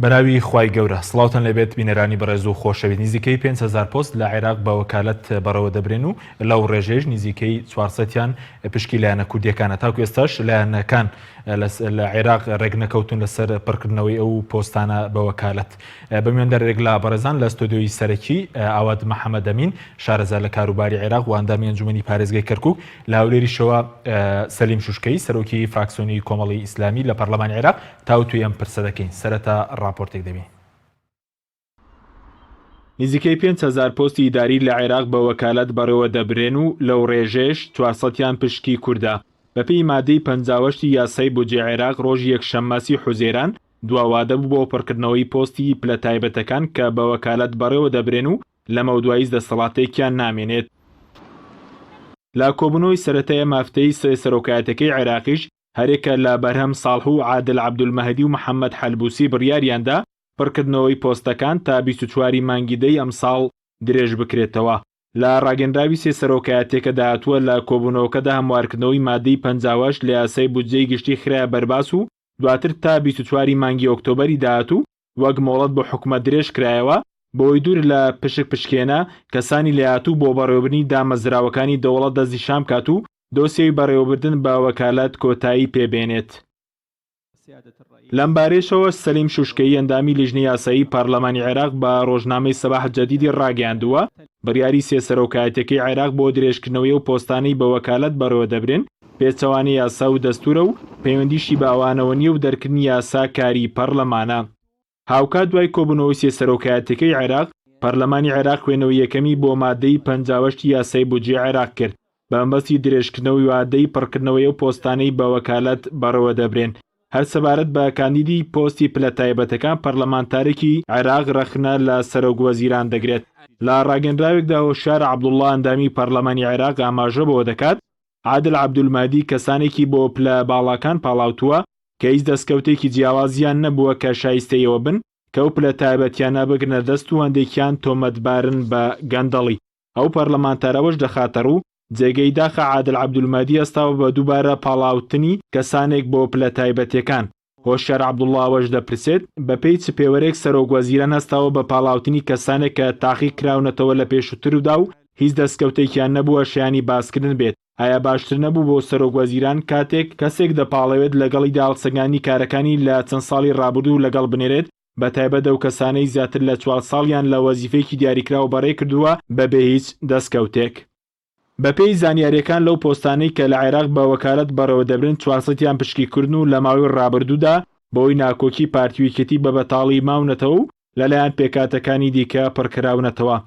بەناوی خوای گەورە سڵاوتان لەبێت بینەرانی بەڕێز و خۆشەویست نزیکەی 5,000 پۆست لە عێراق بە وەکالەت بەڕەوە دەبرێن و لەو ڕێژەیەش نزیکەی 400یان پشکی لایەنە کوردیەکانە تاکو ئێستاش لایەنەکان لە عێراق ڕێک نەکەوتون لەسەر پڕکردنەوەی ئەو پۆستانە بە وەکالەت. بەمیان دەرێک لە بەڕێزان لە ستۆدیۆی سەرەکی ئاوات محەممەد ئەمین شارەزار لە کاروباری عێراق و ئەندامی ئەنجومەنی پارێزگای کەرکووک لە هەولێریشەوە سەلیم شوشکەی سەرۆکی فراکسیۆنی کۆمەڵی ئیسلامی لە پەرلەمانی عێراق تاوتوی ئەم پرسە دەکەین. سەرەتا ڕاپۆرتێک دەبین. نزیکەی 5,000 پۆستی ئیداری لە عێراق بە وەکالەت بەڕێوە دەبرێن و لەو ڕێژەیەش 400یان پشکی کووردە. بەپێی مادەی 58 یاسای بودجێ عێراق ڕۆژی یەکشەممەسی حوزێران دواوادە بوو بۆ پڕکردنەوەی پۆستی پلە تایبەتەکان کە بە وەکالەت بەڕێوە دەبرێن و لە مەودواییز دەسەڵاتێکیان نامێنێت. لە کۆبوونەوەی سەرەتایە مافتەی سەرۆکایەتەکەی عێراقیش هەرێکە لە بەرهەم ساڵح و عادل عەبدولمەهدی و محەممەد حەلبوسی بڕیاریاندا پڕکردنەوەی پۆستەکان تا 24 مانگی دەی ئەم ساڵ درێژ بکرێتەوە. لە ڕاگەندراوی سێ سەرۆکایەتێکە داهاتووە لە کۆبوونەوەکەدا هەموارکردنەوەی مادەی 50 لە یاسای بودجەی گشتی خرایە بەرباس و دواتر تا 24 مانگی ئۆکتۆبەری داهاتوو وەک مۆڵەت بۆ حکومەت درێژ کرایەوە بۆی دوور لە پشکێنە کەسانی لەهاتوو بۆ بەڕێوەبردنی دامەزراوەکانی دەوڵەت دەستی شام کات و دۆسیەی بەڕێوەبردن بە وەکالەت کۆتایی پێبێنێت. لەمبارەیەشەوە سەلیم شوشکەی ئەندامی لیژنەی یاسایی پارلەمانی عێراق بە ڕۆژنامەی سەباح جەدیدی ڕاگەیاندووە بڕیاری سێ سەرۆکایەتەکەی عێراق بۆ درێژکردنەوەی و پۆستانەی بە وەکالەت بەڕێوە دەبرێن پێچەوانەی یاسا و دەستورە و پەیوەندیشی بە ئەوانەوە نیە و دەرکردنی یاسا کاری پەرلەمانە. هاوکات دوای کۆبوونەوەی سێ سەرۆکایەتەکەی عێراق پەرلەمانی عێراق خوێنەوەی یەکەمی بۆ مادەی 58 یاسای بودجێ عێراق کرد بە مەبەستی درێژکردنەوەی وادەی پڕکردنەوەی و پۆستانەی بە وەکالەت بەڕێوە دەبرێن. هەر سەبارەت بە کاندیدی پۆستی پلە تایبەتەکان پەرلەمانتارێکی عێراق ڕەخنە لە سەرۆک وەزیران دەگرێت. لە ڕاگەندراوێکدا هۆشار عەبدوڵڵا ئەندامی پەرلەمانی عێراق ئاماژە بەوە دەکات عادل عەبدولمەهدی کەسانێکی بۆ پلە باڵاکان پاڵاوتووە کە هیچ دەستکەوتێکی جیاوازیان نەبووە کە شایستەیەوە بن کە ئەو پلە تایبەتیانە بگرنە دەست و هەندێکیان تۆمەتبارن بە گەندەڵی. ئەو پەرلەمانتارەوەش دەخاتەڕ و جێگەی داخە عادل عەبدولمەهدی ئەستاوە بە دووبارە پاڵاوتنی کەسانێک بۆ پلە تایبەتیەکان. هۆشیار عەبدوڵڵاوەش دەپرسێت بەپێی چ پێوەرێک سەرۆک وەزیران هەستاوە بە پاڵاوتنی کەسانێک کە تاقیق کراونەتەوە لە پێشووتردا و هیچ دەستکەوتێکیان نەبووە شایانی باسکردن بێت. ئایا باشتر نەبوو بۆ سەرۆک وەزیران کاتێک کەسێک دەپاڵەوێت لەگەڵی داڵسەنگانی کارەکانی لە چەند ساڵی ڕابردوو لەگەڵ بنێرێت بە تایبەت ئەو کەسانەی زیاتر لە 4 ساڵیان لە وەزیفەیەکی دیاریکراوە بەڕێ کردووە بەبێ هیچ دەستکەوتێک. بەپێی زانیاریەکان لەو پۆستانەی کە لە عێراق بە وەکالەت بەڕێوە دەبرن 400یان پشکیکردن و لە ماوەی ڕابردوودا بەوەی ناکۆکی پارتیویەتی بە بەتاڵی ماونەتەوە و لەلایەن پێکاتەکانی دیکە پڕکراونەتەوە.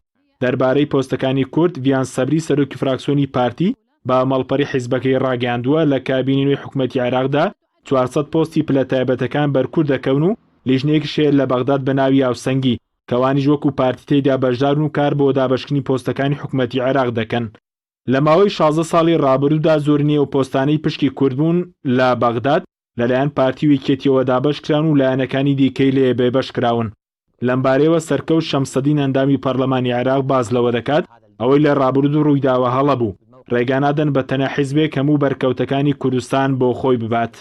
دەربارەی پۆستەکانی کورد ڤیان سەبری سەرۆکی فراکسیۆنی پارتی با مەڵپەڕی حیزبەکەی ڕاگەیاندووە لە کابینەی حکوومەتی عێراقدا 400 پۆستی پلە تایبەتەکان بەرکوور دەکەون و لیژنەیەکیشێت لە بەغداد بە ناوی ئاوسەنگی کەوانیش وەکو پارتی تێیدا بەشدارن و کار بۆ دابەشکردنی پۆستەکانی حکوومەتی عێراق دەکەن. لە ماوەی 16 ساڵی ڕابردوودا زۆر نییە و پۆستانەی پشکی کوردبوون لە بەغداد لەلایەن پارتیویەکێتیەوە دابەشکران و لایەنەکانی دیکەی لێ بێبەش کراون. لەمبارەیەوە سەرکەوت شەمسەدین ئەندامی پەرلەمانی عێراق باز لەوە دەکات ئەوەی لە ڕابردوو ڕوویداوە هەڵە بوو ڕێگانادەن بە تەنە حیزبێک هەموو بەرکەوتەکانی کوردستان بۆ خۆی ببات.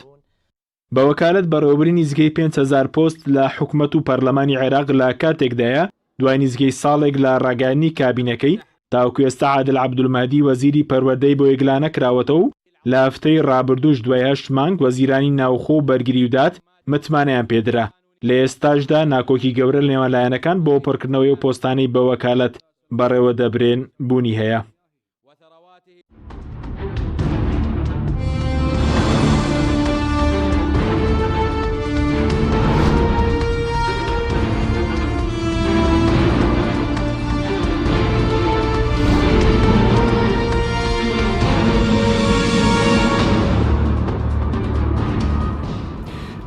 بە وەکالەت بەڕێوەبردنی نزیکەی 5,000 پۆست لە حکوومەت و پەرلەمانی عێراق لە کاتێکدایە دوای نزیکەی ساڵێک لە ڕاگەیاندنی کابینەکەی تاوەکو ئێستا عادل عەبدولمەهدی وەزیری پەروەردەی بۆ یەکلا نەکراوەتەوە و لە هەفتەی ڕابردووش دوای 8 مانگ وەزیرانی ناوخۆ و بەرگری ودات متمانەیان پێدرا. لە ئێستاشدا ناکۆکی گەورە نێوان لایەنەکان بۆ پڕکردنەوەی و پۆستانەی بە وەکالەت بەڕێوە دەبرێن بوونی هەیە.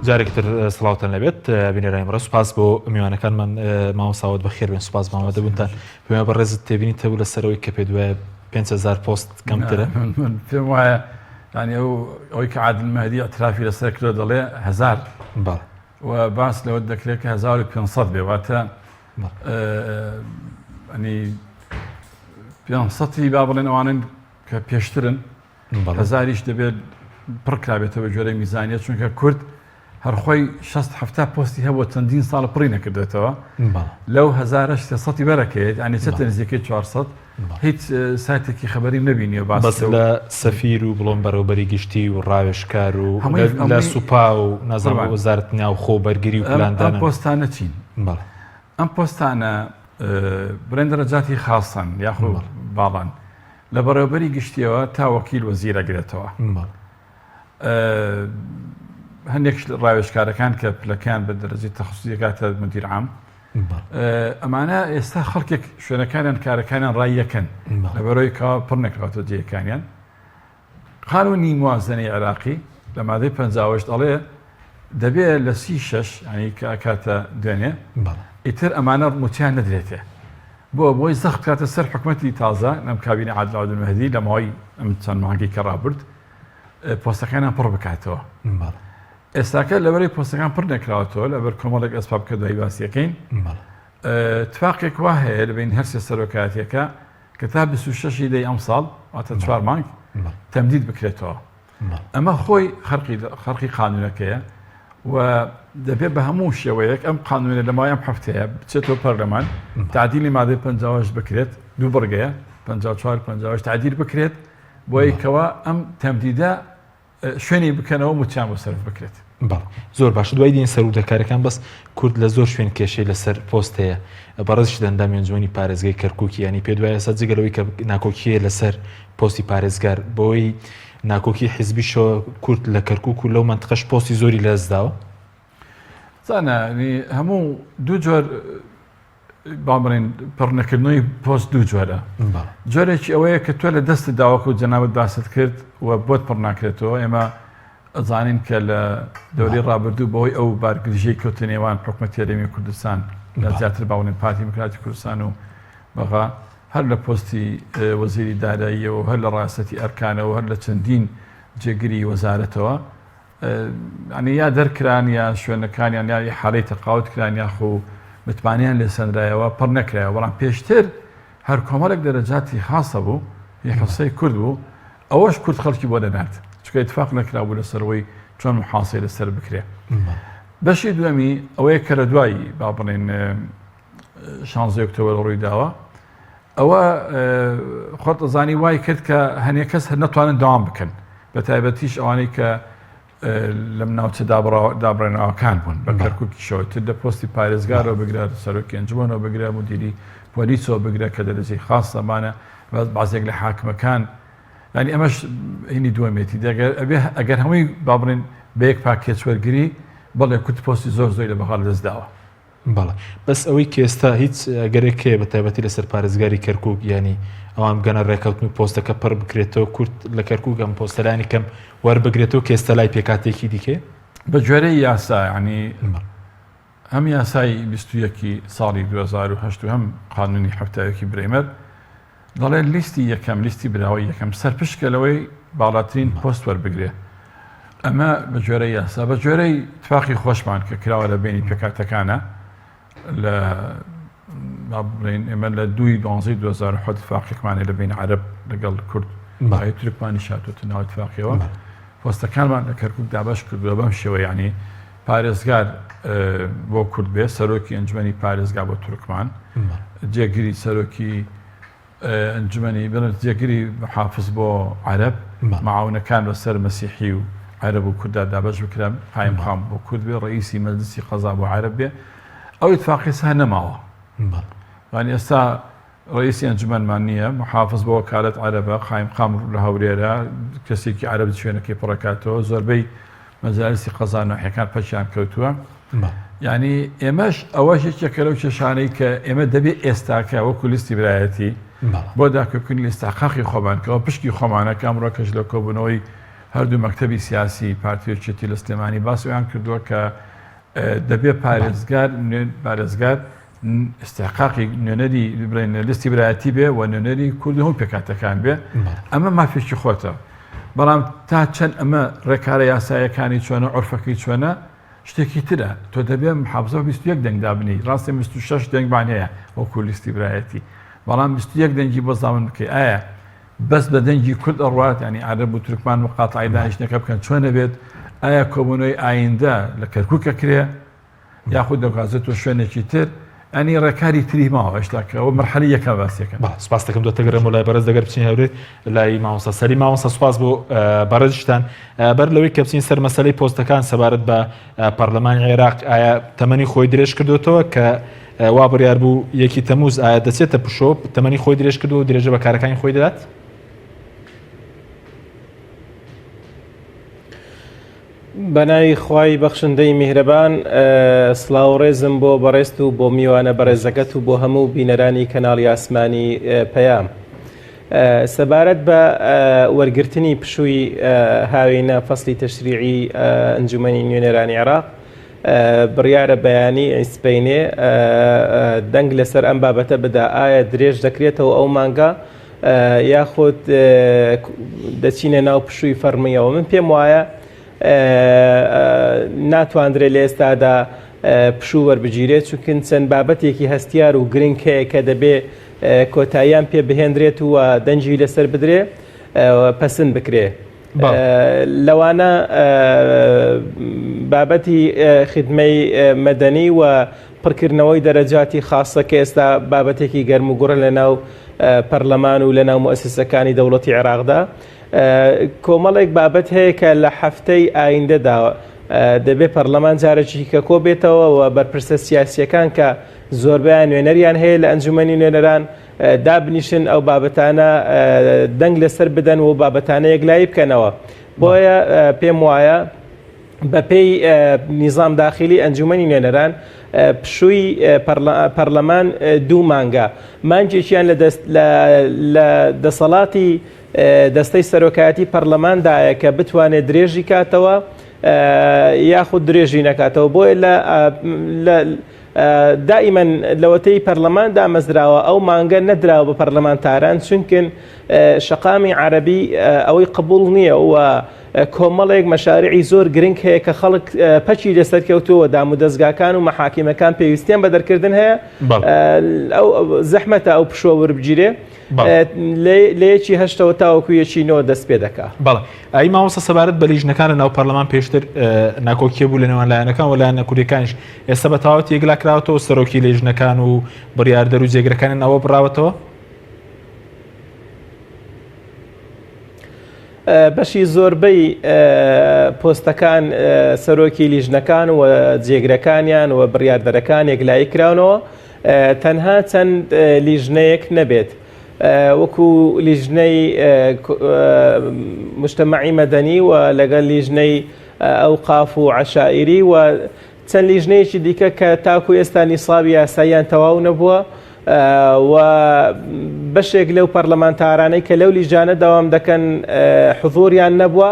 جارێکتر سڵاوتان لەبێت بینەرانی بەڕێز سوپاس بۆ میوانەکانمان مامۆساوت بەخێر بێن سوپاس بۆ دەبوونتان پێم بەڕێزت تێبینی تەبوو لەسەرەوەی کە پێ دوایە 5,000 پۆست کەمترە پێم وایە ینی ئەوەی کە عادلمەهدی ئەترافی لەسەر کردۆ دەڵێ 1000 و باس لەوە دەکرێت کە 1500 بێ واتە ئەنی 500 با بڵێن ئەوانن کە پێشترن 1000یش دەبێت پڕکرابێتەوە جۆرە میزانیت چونکە کورد هەرخۆی 60 پۆستی هەبوو چەندین ساڵ پڕی نەکردێتەوە لەو 1300 بەرەکەیت ئەنی چەتە نزیکەی 400 هیچ سایتێکی خەبەری نەبینی و بەس لە سەفیر و بڵۆم بەرەوبەری گشتی و ڕاوێژکار و لە سوپا و نازانم وەزارەت ناو خۆ بەرگری و پلاندانە ئەم پۆستانە چین ئەم پۆستانە بڵێن دەرەجاتی خاصن یاخۆ باڵان لە بەڕێوەبەری گشتیەوە تا وەکیل وەزیر ئەگرێتەوە هەندێک ڕاوێژکارەکان کە پلەکان بە دەرەجەی تەخصوصیەکاتە مدیر عام ئەمانە ئێستا خەڵکێک شوێنەکانیان کارەکانیان ڕای یەکەن لەبەرەوەی کەوا پڕ نەکراتەوە جێیەکانیان قانونی موازنەی عێراقی لە مادەی 58 دەڵێ دەبێت لە 36 ینی کاتە دوێنێ ئیتر ئەمانە موچیان نەدرێتێ بۆی زەخت کاتە سەر حکومەتی تازە لەم کابینە عادل عەبدولمەهدی لە ماوەی ئەم چەند مانگی کە ڕابرد پۆستەکانیان پڕ بکاتەوە ئێستاکە لەبەرەی پۆستەکان پڕ نەکراوەتەوە لەبەر کۆمەڵێک ئەسباب کە دوای باسیەکەین تفاقێک وا هەیە لەبین هەرسێ سەرۆکاتیەکە کە تا 26 دەی ئەم ساڵ واتە 4 مانگ تەمدید بکرێتەوە ئەمە خۆی خەرقی قانونەکەیە و دەبێت بە هەموو شێوەیەک ئەم قانونە لە مای ئەم هەفتەیە بچێتەوە پەرلەمان تعدیلی مادەی 58 بکرێت دوو بڕگەیە 54 58 تعدیل بکرێت بۆی کەوا ئەم تەمدیدە شوێنی بکەنەوە موچیان بۆ سەرف بکرێت زۆر باشە دوای دین سەرودەکارەکان بەس کورد لە زۆر شوێن کێشەی لەسەر پۆست هەیە بەڕێزش دەندا مێنجوانی پارێزگای کەرکووکی ینی پێ دوایە سە جگەلەوەی کە ناکۆکیە لەسەر پۆستی پارێزگار بۆی ناکۆکی حیزبی شۆ کورد لە کەرکووک و لەو منتقەش پۆستی زۆری لەدەستداوە زانە هەموو دوو جۆر باڵێن پڕنەکردنەوەی پۆست دوو جۆرە جۆرێکی ئەوەیە کە تۆ لە دەست داواکە و جەنابەت باست کرد و بۆت پڕ ناکرێتەوە ئێمە ئەزانین کە لە دەوری ڕابردوو بەوەی ئەو بارگریژەی کەوتە نێوان حکومەتی هەرێمی کوردستان لە زیاتر باڵێن پارتی دموکراتی کوردستان و بەغا هەر لە پۆستی وەزیری داراییەوە هەر لە ڕاستەتی ئەرکانەوە هەر لە چەندین جێگیری وەزارەتەوە ئەنی یا دەرکران یا شوێنەکانیان یا حاڵەی تەقاوت کران یاخۆ متمانیان لێ سەندرایەوە پڕ نەکرایەوە بەڵام پێشتر هەر کۆمەڵێک دەرەجاتی خاصە بوو حوسەی کورد بوو ئەوەش کورد خەڵکی بۆ دەنات چکە اتفاق نەکرابوو لەسەرەوەی چۆن محاسی لەسەر بکرێ بەشی دووەمی ئەوەیە کە لە دوایی با بڵێن 16 ئۆکتۆبەر ڕووی داوە ئەوە خۆت ئەزانی وای کرد کە هەنێک کەس هەر نەتوانن داوام بکەن بە تایبەتیش ئەوانەی کە لەم ناوچە دابڕێنەوەکان بوون بە کەرکووکی شەوە تر لە پۆستی پارێزگارەوە بگرێت سەرۆکی ئەنجومەنەوە بگرێت مدیری پۆلیسەوە بگرێت کە دەرەجەی خاص زەمانە بازێک لە حاکمەکان ینی ئەمەش هینی دووەمێتی ئەگەر هەمووی با بڵێن بە یەک پاکێت وەرگری بەڵێ کوت پۆستی زۆر زۆری لە بەغاڵ دەستداوە بەڵێ بەس ئەوەی کە ئێستا هیچ گەرێکەیە بە تایبەتی لەسەر پارێزگاری کەرکووک ینی ئەوان گەنە ڕێکەوتن و پۆستەکە پڕ بکرێتەوە کورد لە کەرکووک ئەم پۆستەلانی کەم وەربگرێتەوە کە ئێستا لای پێکاتێکی دیکە بە جۆرەی یاسا ینی هەم یاسای 21 ساڵی 2008 هەم قانونی هەفتەیەکی برێمەر دەڵێ لیستی یەکەم لیستی براوی یەکەم سەرپشکەلەوەی باڵاترین پۆست وەربگرێ ئەمە بە جۆرەی یاسا بە جۆرەی تفاقی خۆشمان کە کراوە لە بینی پێکاتەکانە لە ئێمە لە 2/12/2007 تفاقێکمانێ لە بین عەرەب لەگەڵ کورد باهای تورکمانی شاتوتە ناو تفاقیەوە پۆستەکانمان لە کەرکووک دابەش کردووە بەم شێوە ینی پارێزگار بۆ کورد بێ سەرۆکی ئەنجومەنی پارێزگا بۆ تورکمان جێگیری سەرۆکی ئەنجومەنی بڵێن جێگیری محافز بۆ عەرەب معاونەکان بەسەر مەسیحی و عەرەب و کووردا دابەش بکرێن قایم خام بۆ کورد بێ ڕئیسی مەجلیسی قەزا بۆ عەرەب بێ ئەو اتفاقی سا نەماوە ینی ئێستا ڕئیسی ئەنجومەنمان نییە محافز بۆ وەکالەت عەرەبە قایم خام لە هەولێرە کەسێکی عەرەب شوێنەکەی پڕەکاتەوە زۆربەی مەجالیسی قەزا ناحیەکان پەچیان کەوتووە ینی ئێمەش ئەوەش یەکێکە لەو کێشانەی کە ئێمە دەبێت ئێستاکە وەکو لیستی برایەتی بۆ داکەکردنی لیستاقاقی خۆمانکەەوە پشکی خۆمانەکە ئەمڕۆکەش لە کۆبوونەوەی هەردوو مەکتەبی سیاسی پارتیۆچێتی لە سلێمانی باسییان کردووە کە دەبێت پارێزگار استحقاقی نوێنەری بڵێن لیستی برایەتی بێ و نوێنەری کوردی هەموو پێکاتەکان بێ ئەمە مافێکی خۆتە بەڵام تا چەند ئەمە ڕێکارە یاسایەکانی چۆنە عورفەکەی چۆنە شتێکی ترە تۆ دەبێت محافزە 21 دەنگ دابنی ڕاستی 26 دەنگمان هەیە وەکو لیستی برایەتی بەڵام 21 دەنگی بۆ زامن بکەی ئایا بەس بە دەنگی کورد ئەڕوات ینی عەرەب و تورکمان و قاتعی دانیشتەکە بکەن چۆنە بێت ئایا کۆبوونەوەی ئایندە لە کەرکووکە کرێ یاخود دەگازێتەوە شوێنێکی تر ئەنی ڕێکاری تری ماوە هێشتاکەەوە مەرحەلی یەکە باسیەکەن. سپاس دەکەم دۆتەگەرم و لای بەرز دەگەر بچین هەورێت لای مامۆستا سەری مامۆستا سوپاس بۆ بەڕێزشتان بەر لەوەی کە بچین سەر مەسەلەی پۆستەکان سەبارەت بە پەرلەمانی عێراق ئایا تەمەنی خۆی درێژ کردوێتەوە کە وا بڕیار بوو یەکی تەمووز ئایا دەچێتە پشۆ تەمەنی خۆی درێژ کردو و درێژە بە کارەکانی خۆی دەدات؟ بەناوی خوای بەخشندەی میهرەبان سڵاو و ڕێزم بۆ بەڕێست و بۆ میوانە بەڕێزەکەت و بۆ هەموو بینەرانی کەناڵی ئاسمانی پەیام. سەبارەت بە وەرگرتنی پشووی هاوینە فەسلی تەشریعی ئەنجومەنی نوێنەرانی عێراق بڕیارە بەیانی ئیسپەینێ دەنگ لەسەر ئەم بابەتە بدا ئایا درێژ دەکرێتەوە ئەو مانگە یاخود دەچینە ناو پشووی فەرمیەوە. من پێم وایە ناتوانندرێت لە ئێستادا پشوو وەربگیرێت چونکن چەند بابەتێکی هەستیار و گرنگ هەیە کە دەبێ کۆتاییان پێ بهێنرێت و دەنجی لەسەر بدرێ پەسند بکرێ. لەوانە بابەتی خدمەی مەدەنی و پڕکردنەوەی دەرەجاتی خاصە کە ئێستا بابەتێکی گەرم و گوڕە لە ناو پەرلەمان و لە ناو مؤسسەکانی دەوڵەتی عێراقدا کۆمەڵێک بابەت هەیە کە لە هەفتەی ئایندەدا دەبێت پەرلەمان جارێکی کە کۆ بێتەوە و بەرپرسە سیاسیەکان کە زۆربیان نوێنەریان هەیە لە ئەنجومەنی نوێنەران دابنیشن ئەو بابەتانە دەنگ لەسەر بدەن و بابەتانە یەکلایی بکەنەوە. بۆیە پێم وایە بەپێی نیزام داخلی ئەنجومەنی نوێنەران پشووی پەرلەمان دوو مانگە مانجێکیان لە دەسەڵاتی دەستەی سەرۆکایەتی پەرلەماندایە کە بتوانێت درێژی کاتەوە یاخود درێژی نەکاتەوە. بۆیە دائیمەن لەوەتەی پەرلەمان دامەزراوە ئەو مانگە نەدراوە بە پەرلەمانتاران چونکن شەقامی عەرەبی ئەوەی قبول نییە و کۆمەڵێک مەشاریعی زۆر گرنگ هەیە کە خەڵک پەچی لەسەر کەوتووە دام و دەستگاکان و مەحاکیمەکان پێویستیان بە دەرکردن هەیە ئەو زەحمەتە ئەو پشووە وەربگیرێ لە یەکی هەشتەوە تاوەکو یەکی نۆ دەست پێ دەکات. بەڵێ ئای مامۆستا سەبارەت بە لیژنەکان لە ناو پەرلەمان پێشتر ناکۆکیە بوو لە نێوان لایەنەکان و لایەنە کوردیەکانیش ئێستا بە تەواوەتی یەکلا کراوەتەوە سەرۆکی لیژنەکان و بڕیاردەر و جێگرەکانیان ئەوە بڕاوەتەوە؟ بەشی زۆربەی پۆستەکان سەرۆکی لیژنەکان و جێگرەکانیان و بڕیاردەرەکان یەکلایی کراونەوە تەنها چەند لیژنەیەک نەبێت وەکو لیژنەی مجتەمەعی مەدەنی و لەگەڵ لیژنەی ئەوقاف و عەشائیری و چەند لیژنەیەکی دیکە کە تاکو ئێستا نیسابی یاساییان تەواو نەبووە و بەشێک لەو پەرلەمانتارانەی کە لەو لیژانە داوام دەکەن حضوریان نەبووە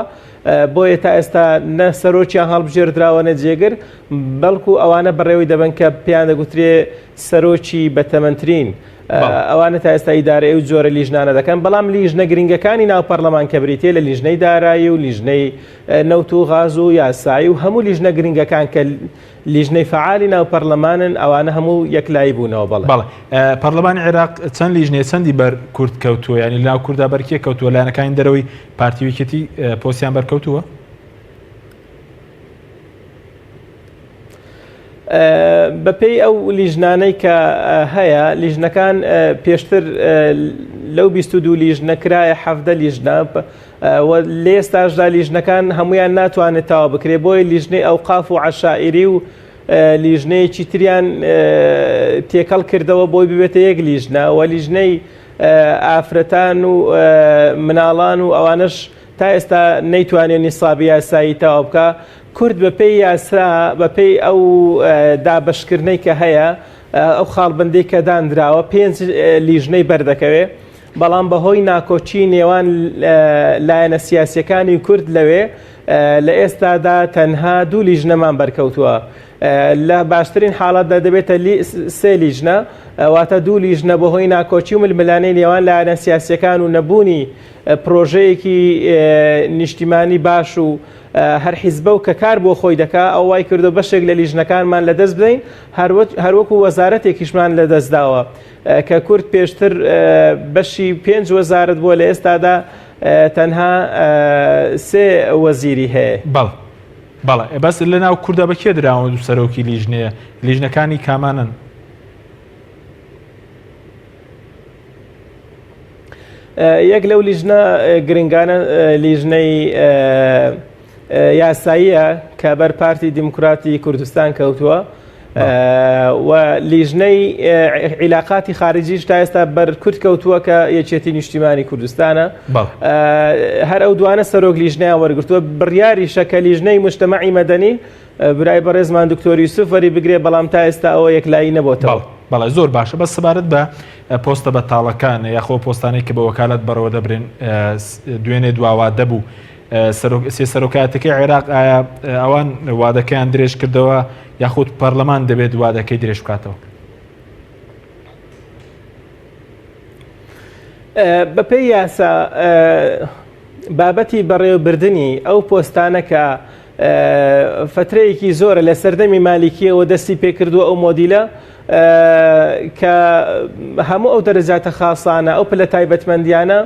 بۆیە تا ئێستا نە سەرۆکیان هەڵبژێردراوە نە جێگر بەڵکو ئەوانە بەڕێوەی دەبن کە پێیان دەگوترێ سەرۆکی بەتەمەنترین ئەوانە تا ئێستا ئیدارەی و جۆرە لیژنانە دەکەن. بەڵام لیژنە گرنگەکانی ناو پەرلەمان کە بریتێ لە لیژنەی دارایی و لیژنەی نەوت و غاز و یاسایی و هەموو لیژنە گرنگەکان کە لیژنەی فعالی ناو پەرلەمانن ئەوانە هەموو یەکلایی بوونەوە. بەڵێ پەرلەمانی عێراق چەند لیژنەیە چەندی بەر کورد کەوتووە ینی لەناو کووردا بەرکێ کەوتووە لایەنەکانی دەرەوەی پارتی ویکێتی پۆستیان بەرکەوتووە؟ بەپێی ئەو لیژنانەی کە هەیە لیژنەکان پێشتر لەو 22 لیژنەکرایە 17 لیژنە لە ئێستاشدا لیژنەکان هەمویان ناتوانێت تاوا بکرێ بۆی لیژنەی ئەوقاف و عەشائیری و لیژنەیەکی تریان تێکەڵ کردەوە بۆی ببێتە یەک لیژنە و لیژنەی ئافرەتان و مناڵان و ئەوانش تا ئێستا نەیتوانێت نیسابی یاسایی تاوا بکە. کورد بەپێی یاسا بەپێی ئەو دابەشکردنەی کە هەیە ئەو خاڵبندەی کە دانراوە 5 لیژنەی بەردەکەوێ بەڵام بەهۆی ناکۆچی نێوان لایەنە سیاسیەکانی کورد لەوێ لە ئێستادا تەنها 2 لیژنەمان بەرکەوتووە. لە باشترین حاڵەتدا دەبێتە 3 لیژنە واتە 2 لیژنە بەهۆی ناکۆچی و ململانەی نێوان لایەنە سیاسیەکان و نەبوونی پرۆژەیەکی نیشتیمانی باش و هەر حیزبە و کە کار بۆ خۆی دەکا ئەو وای کردو بەشێک لە لیژنەکانمان لەدەست بدەین هەروەکو وەزارەتێکیشمان لەدەستداوە کە کورد پێشتر بەشی 5 وەزارەت بووە لە ئێستادا تەنها 3 وەزیری هەیە. بەڵێ بەس لە ناو کوردە بە کێ دراوە دوو سەرۆکی لیژنەیە لیژنەکانی کامانن یەک لەو لیژنە گرنگانە لیژنەی یاساییە کە بەر پارتی دیموکراتی کوردستان کەوتووە و لیژنەی عیلاقاتی خارجیش تا ئێستا بەر کورد کەوتووە کە یەکێتی نیشتیمانی کوردستانە هەر ئەو دوانە سەرۆک لیژنەیان وەرگرتووە بڕیاریشە کە لیژنەی مجتەمەعی مەدەنی برای بەڕێزمان دکتۆر یوسف وەری بگرێ بەڵام تا ئێستا ئەوە یەکلایی نەبووتەوە بەڵێ زۆر باشە بە سەبارەت بە پۆستە بەتاڵەکان یاخۆ پۆستانەی کە بە وەکالەت بەڕەوە دەبرێن دوێنێ دواوا دەبوو سێ سەرۆکایەتەکەی عێراق ئایا ئەوان وادەکەیان درێژ کردەوە یاخود پەرلەمان دەبێت وادەکەی درێژ بکاتەوە بەپێی یاسا بابەتی بەڕێوەبردننی ئەو پۆستانە کە فترەیەکی زۆرە لە سەردەمی مالیکیەوە دەستی پێکردووە ئەو مۆدیلە کە هەموو ئەو دەرەجاتە خاصانە ئەو پلە تایبەتمەندیانە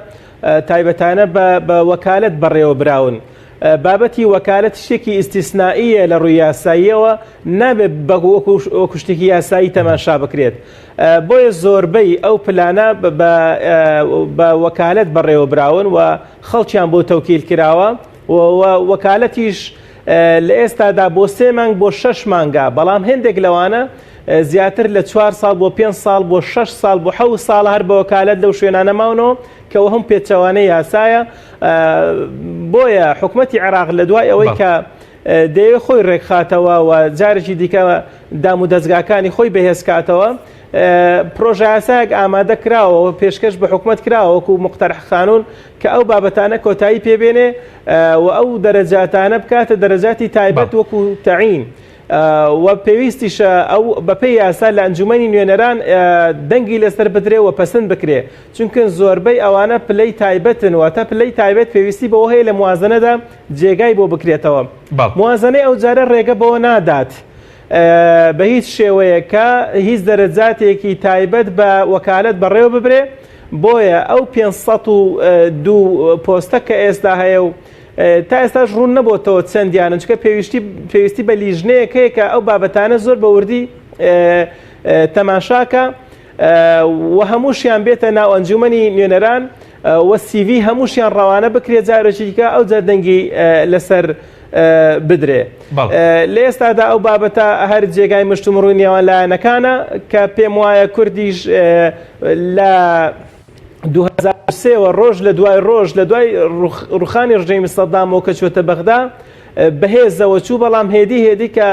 تایبەتانە بە وەکالەت بەڕێوەبراون بابەتی وەکالەت شتێکی ئیستیسنائیە لە ڕووی یاساییەوە نابێت وەکو شتێکی یاسایی تەماشا بکرێت بۆیە زۆربەی ئەو پلانە بە وەکالەت بەڕێوەبراون و خەڵکیان بۆ تەوکیل کراوە وەکالەتیش لە ئێستادا بۆ 3 مانگ بۆ 6 مانگا بەڵام هێندێک لەوانە زیاتر لە 4 ساڵ بۆ 5 ساڵ بۆ 6 ساڵ بۆ 7 ساڵ هەر بە وەکالەت لەو شوێنانە ماونەوە کەەوە هەم پێچەوانەی یاسایە بۆیە حکومەتی عێراق لە دوای ئەوەی کە دەیەوێت خۆی ڕێکخاتەوە و جارێکی دیکە دام و دەستگاکانی خۆی بەهێزکاتەوە پرۆژە یاسایەک ئامادە کراوە پێشکەش بە حکومەت کراوە وەکو مقتەرح قانون کە ئەو بابەتانە کۆتایی پێبێنێ و ئەو دەرەجاتانە بکاتە دەرەجاتی تایبەت وەکو تەعین و پێویستیشە ئەو بەپێی یاسا لە ئەنجومەنی نوێنەران دەنگی لەسەر بدرێ و پەسەند بکرێ چونکە زۆربەی ئەوانە پلەی تایبەتن واتە پلەی تایبەت پێویستی بەوە هەیە لە موازنەدا جێگای بۆ بکرێتەوە موازنەی ئەو جارە ڕێگە بەوە نادات بە هیچ شێوەیەکە هیچ دەرەجاتێکی تایبەت بە وەکالەت بەڕێوە ببرێ بۆیە ئەو 502 پۆستە کە ئێستا هەیە و تا ئێستاش ڕوون نەبووتەوە چەندیانن چکە پێویستی بە لیژنەیەکەیە کە ئەو بابەتانە زۆر بە وردی تەماشاکە و هەمووشیان بێتە ناو ئەنجومەنی نوێنەران و CV هەمووشیان ڕەوانە بکرێت جارێکیکە ئەو جەردەنگی لەسەر بدرێ لە ئێستادا ئەو بابەتە هەر جێگای مشتومڕووی نێوان لایەنەکانە کە پێم وایە کوردیش لە 2003 ڕۆژ لە دوای ڕۆژ لە دوای ڕوخانی ڕژەیمی سەدامەوە کە چۆتە بەغدا بەهێزەوە چوو بەڵام هێدی کە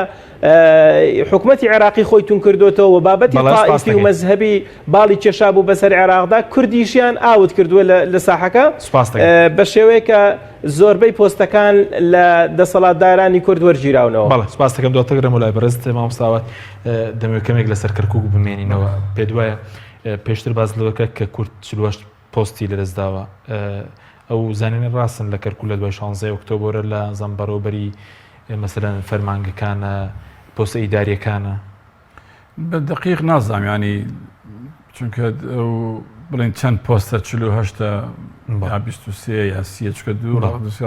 حکومەتی عێراقی خۆی تون کردوێتەوە و بابەتی تائیفی و مەزهەبی باڵی کێشا بوو بەسەر عێراقدا کوردیشیان ئاوت کردووە لە ساحەکە بە شێوەیە کە زۆربەی پۆستەکان لە دەسەڵاتدارانی کورد وەرگیراونەوە. بەڵێ سپاس دەکەم دواتەگرم و لای بەڕێزت مامۆستاوات دەمەوێت کەمێک لەسەر کەرکووک بمێنینەوە پێ دوایە پێشتر باز لەوەکە کە کورد 48 پۆستی لەدەستداوە ئەو زانینە ڕاستن لە کەرکوو لە دوای 16 ئۆکتۆبۆرە لە زەمبەرۆبەری مەسەلەن فەرمانگەکانە پۆستە ئیداریەکانە بە دقیق نازانم ینی چونکە بڵێن چەند پۆستە 48 یا 23 یا 32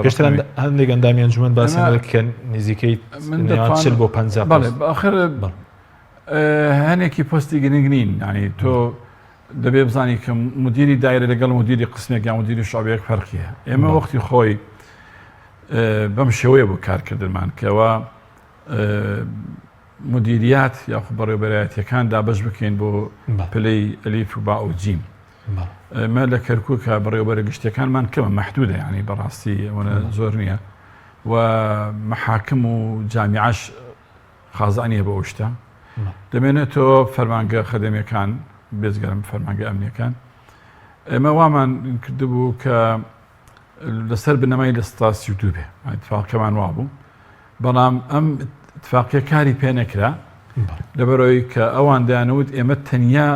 پێشتر هەندێک ئەندامی ئەنجومەن باسی کە نزیکەی 40 بۆ 50 بەڵێ هەنێکی پۆستی گرنگ نین ینی تۆ دەبێ بزانی کە مدیری دایرە لەگەڵ مدیری قسمێک یا مدیری شعبەیەک فەرقیە ئێمە وەختی خۆی بەم شێوەیە بۆ کارکردمان کەەوە مدیریات یاخو بەڕێوەبەرایەتیەکان دابەش بکەین بۆ پلەی ئەلیف و با و جیم ئێمە لە کەرکووکە بەڕێوەبەرە گشتەکانمان کەمە مەحدودە ینی بەڕاستی ئەوەنە زۆر نییە و مەحاکم و جامیعەش خازانیە بە ئەو شتە دەمێنێتەوە فەرمانگە خەدەمیەکان بێزگەرم فەرمانگە ئەمنیەکان ئێمە وامان کردبوو کە لەسەر بنەمای لە 1932 بێ اتفاقەکەمان وا بوو بەڵام ئەم اتفاقیە کاری پێ نەکرا لەبەرەوەی کە ئەوان دەیانەوت ئێمە تەنیا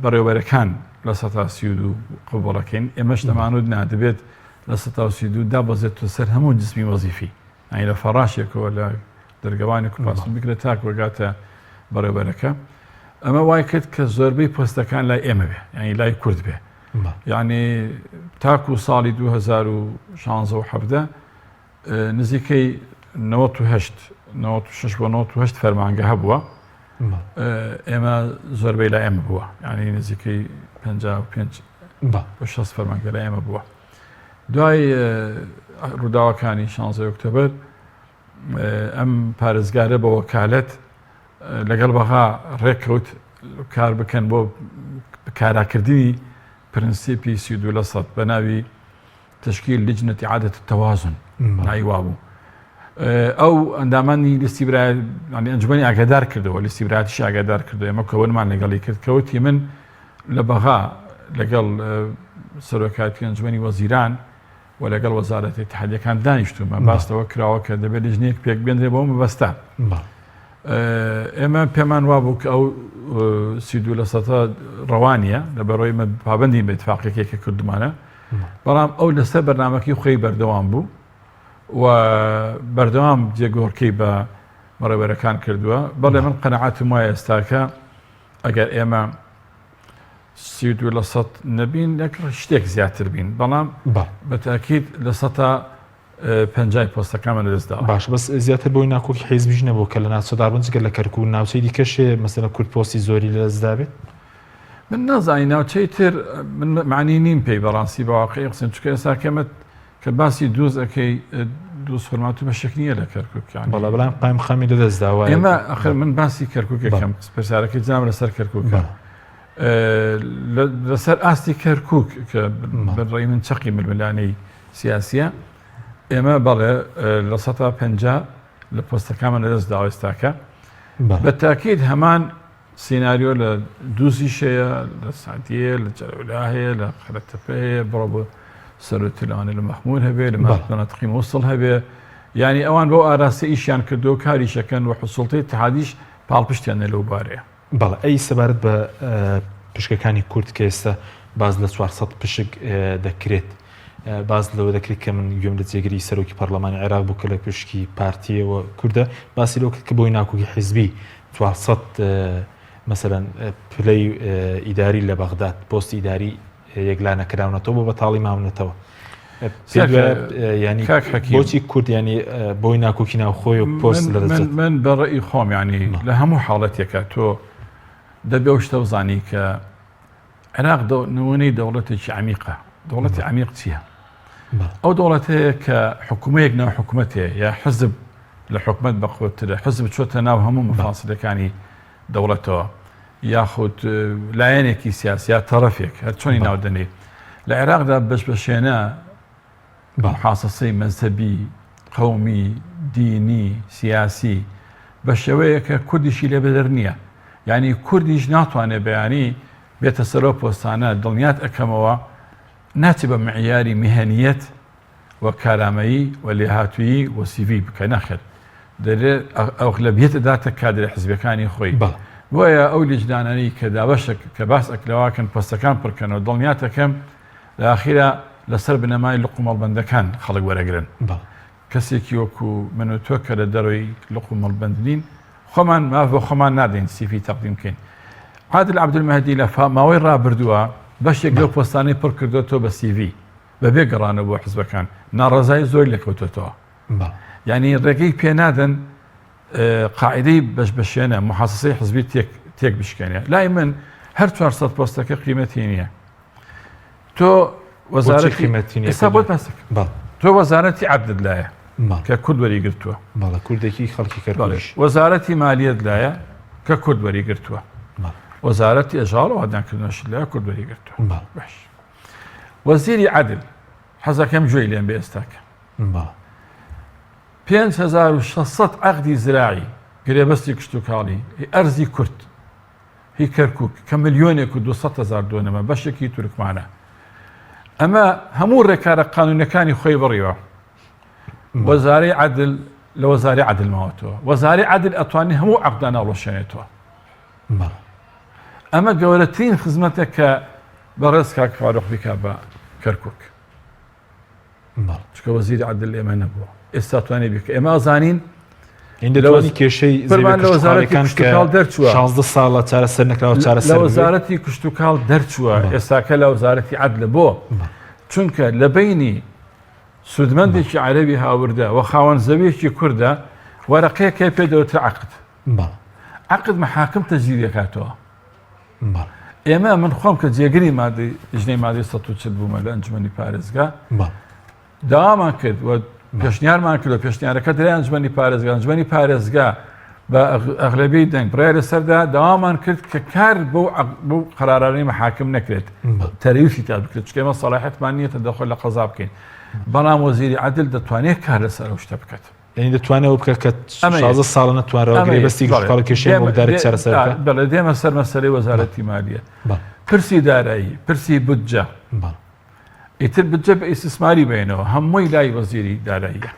بەڕێوەبەرەکان لە 1932 قوبوڵەکەین ئێمەش دەمانوت نادەبێت لە 1932 دابەزێتەوە سەر هەموو جسمی وەزیفی ینی لە فەڕاشێکەوە لە دەرگەوانی کوردستان بگرێت تاک وەگاتە بەڕێوەبەرەکە ئەمە وای کرد کە زۆربەی پۆستەکان لای ئێمە بێ ینی لای کورد بێ یعنی تاکو ساڵی 2016 نزیکەی 96 بۆ 98 فەرمانگە هەبووە ئێمە زۆربەی لە ئێمە بووە یعنی نزیکەی 55 بۆ 6 فەرمانگە لە ئێمە بووە دوای ڕووداوەکانی 16 ئۆکتۆبر ئەم پارێزگارە بە وەکالەت لەگەڵ بەها ڕێککەوت کار بکەن بۆ کاراکردنی پرنسیپی 32% بە ناوی تشکیل لجنەتی عادەت تەوازن نایوا بوو ئەو ئەندامانی لیستی ئەنجومەنی ئاگادار کردەوە لیستی برایەتیش ئاگادار کردو ئێمە کەوتمان لەگەڵی کرد کەوتی من لە بەغا لەگەڵ سەرۆکاتی ئەنجومەنی وەزیران و لەگەڵ وەزارەتی اتحادیەکان دانیشتومە باستەوە کراوە کە دەبێت لیژنەیەک پێک بێنرێ بۆ مەبەستە ئێمە پێمان وابوو کە ئەو 32% ڕەوانیە لەبەرەوەی پابەندی بە اتفاقیەکێکە کردمانە بەڵام ئەو لەسەر بەرنامەکەی خۆی بەردەوام بوو و بەردەوام جێگۆڕکەی بە بەڕێوەرەکان کردووە بەڵێ من قەنەعاتم وایە ئێستاکە ئەگەر ئێمە 32% نەبین شتێک زیاتر بین بەڵام بەتاکید لە 150 پۆستەکانمان لەدەستداوە باش بەس زیاتر بۆی ناکۆکی حیزبیش نەبوو کە لە ناوچەداربوون جگەر لە کەرکوو ناوچەی دیکەشێ مەسەلەن کورد پۆستی زۆری لەدەستدا بێت من نازانی ناوچەی تر من معنی نیم پێی بەڕاستی بەواقعی قسم چکە ئێستا کەمت کە باسی دووز ئەەکەی دووس فەرماتوو بە شەک نییە لە کەرکووکیان بەڵام بەڵام قایم خەمی لەدەستداوە ئێمە ئەخر من باسی کەرکووکەکەم پرسیارەکەی جام لەسەر کەرکووکە لەسەر ئاستی کەرکووک کە بەڕێی من چەقی ململانەی سیاسیە ئێمە بەڵێ لە 150 لە پۆستەکانمان لەدەستداوە ئێستاکە بە تاکید هەمان سیناریۆ لە دووسیشەیە لە سعدیە لە جەرەولا هەیە لە خەرەتەپە هەیە بڕۆ بۆ سەرۆتیلانە لە مەحموود هەبێ لە مەناطقی مووسڵ هەبێ یعنی ئەوان بۆ ئاراستە ئیشیان کردو کاریشەکەن و حوسڵتەی اتحادیش پاڵپشتیانە لەو بارەیە بەڵێ ئەی سەبارەت بە پشکەکانی کورد کە ئێستا باز لە 400 پشک دەکرێت باز لەوە دەکرێت کە من گوێم لە جێگری سەرۆکی پەرلەمانی عێراق بوو کە لە پشکی پارتیەوە کووردە باسی لەوە کرد کە بۆی ناکۆکی حیزبی 400 مەسەلەن پلەی ئیداری لە بەغداد پۆستی ئیداری یەکلا نەکراونەتەوە بۆ بەتاڵی ماونەتەوە ینی بۆچی کورد ینی بۆی ناکۆکی ناوخۆی و پۆست لەدەست من بەڕێی خۆم ینی لە هەموو حاڵەتێکە تۆ دەبێ شتە بزانی کە عێراق نمونەی دەوڵەتێکی عمیقە دەوڵەتی عمیق چییە؟ ئەو دەوڵەتەیە کە حکوومەیەک ناو حکوومەتێ یا حزب لە حکوومەت بەخۆترە حزب چۆتە ناو هەموو مەفاسلەکانی دەوڵەتەوە یاخود لایەنێکی سیاسیا تەرەفێک هەر چۆنی ناودەنێ لە عێراقدا بەشبەشێنە حاسەسەی مەزهەبی قەومی دینی سیاسی بە شێوەیە کە کوردیشی لێ بەدەر نییە یعنی کوردیش ناتوانێت بەیانی بێتە سەرۆ پۆستانە دڵنیات ئەەکەمەوە ناچی بە معیاری میهەنیەت و کارامەیی و لێهاتوویی و سیڤی بکە نەخێت دەرێت ئەوغلەبیەتە داتە کادرە حزبەکانی خۆی بۆیە ئەو لیجدانانی کە دابەشە کە باس ئەکلەواکەن پۆستەکان پڕکەنەوە دڵنیاتەکەم لە ئاخیرا لەسەر بنەمای لقومەڵبەندەکان خەڵک وەرەگرن کەسێکی وەکو من و تۆ کە لە دەرەوەی لقومەڵبەندنین خۆمان ماف بە خۆمان نادەین سیفی تەقدیم بکەین عادل عەبدولمەهدی لە ماوەی ڕابردووە بەشێک لەو پۆستانەی پڕ کردوێتەوە بە سیڤی بەبێ گەڕانە بۆ حزبەکان ناڕەزایی زۆر لێکەوتێتەوە یعنی ڕێگەی پێنادەن قاعدەی بەشبەشێنە محاسسەی حزبی تێک بشکێنێ لای من هەر 400 پۆستەکە قیمەتی نییە تۆ وەزارەتی ئێستا بۆ تۆ وەزارەتی عەدلت لایە کە کورد وەریگرتووە کوردێکی خەڵکی کردش وەزارەتی مالیەت لایە کە کورد وەریگرتووە وەزارەتی ئەژاڵ و ئادانکردنەوەش لایە کورد وەریگرتووە باش وەزیری عەدل حەزەکەم گوێی لێم بێ ئێستاکە 5600 عەقدی زراعی گرێبەستی کشتتوکاڵی ئەرزی کورد هی کەرکووک کە ملیۆنێک و 200,000 دۆنەمە بەشێکی تورکمانە ئەمە هەموو ڕێکارە قانونەکانی خۆی بڕیوە وەزارەی عەدل لە وەزارەی عەدل ماوەتەوە وەزارەی عەدل ئەتوانی هەموو عەقدان هەڵوەشێنێتەوە ئەمە گەورەترین خزمەتە کە بەڕێز کاک فاروق بیکا بە کەرکووک چکە وەزیری عەدل ئێمە نەبووە ئێستا توانێ بیکە ئێمە ئەزانین ئیندەوانی کێشەی لە وەزارەتی کشتتوکاڵ دەرچووە 16 ساڵە چارەسەر نەکراوە چارەسەر لە وەزارەتی کشتتوکاڵ دەرچووە ئێستاکە لە وەزارەتی عەدل بۆ چونکە لە بینی سودمەندێکی عەرەبی هاوردە و خاوەن زەویەکی کوردە وەرەقەیەکە پێدەوترا عەقد محاکم تەجدید دەکاتەوە. ئێمە من خۆم کە جێگری ژنەی مادەی 140 بوومە لە ئەنجومەنی پارێزگا داوامان کرد و پێشنیارمان کرد و پێشنیارەکە درای ئەنجومەنی پارێزگا ئەنجومەنی پارێزگا بە ئەغلەبی دەنگ بڕای لەسەردا داوامان کرد کە کار بۆ قەرارانەی محاکم نەکرێت تەریوشی تا بکرێت چکە ئێمە سەلاحیەتمان نییە دەخۆی لە قەزا بکەین بەڵام وەزیری عەدل دەتوانێت کار لەسەر ئەو شتە بکات. یعنی دەتوانێت بکە کە 16 ساڵە نەتوانرەوە گرێبەستی گەشتخواڵەکێشەی مۆدارێت چارەسەر بکات. بەڵێ دێمە سەر مەسەلەی وەزارەتی مالیە پرسی دارایی پرسی بودجە ئیتر بودجە بە ئیستثماری بێنەوە هەمووی لای وەزیری داراییە.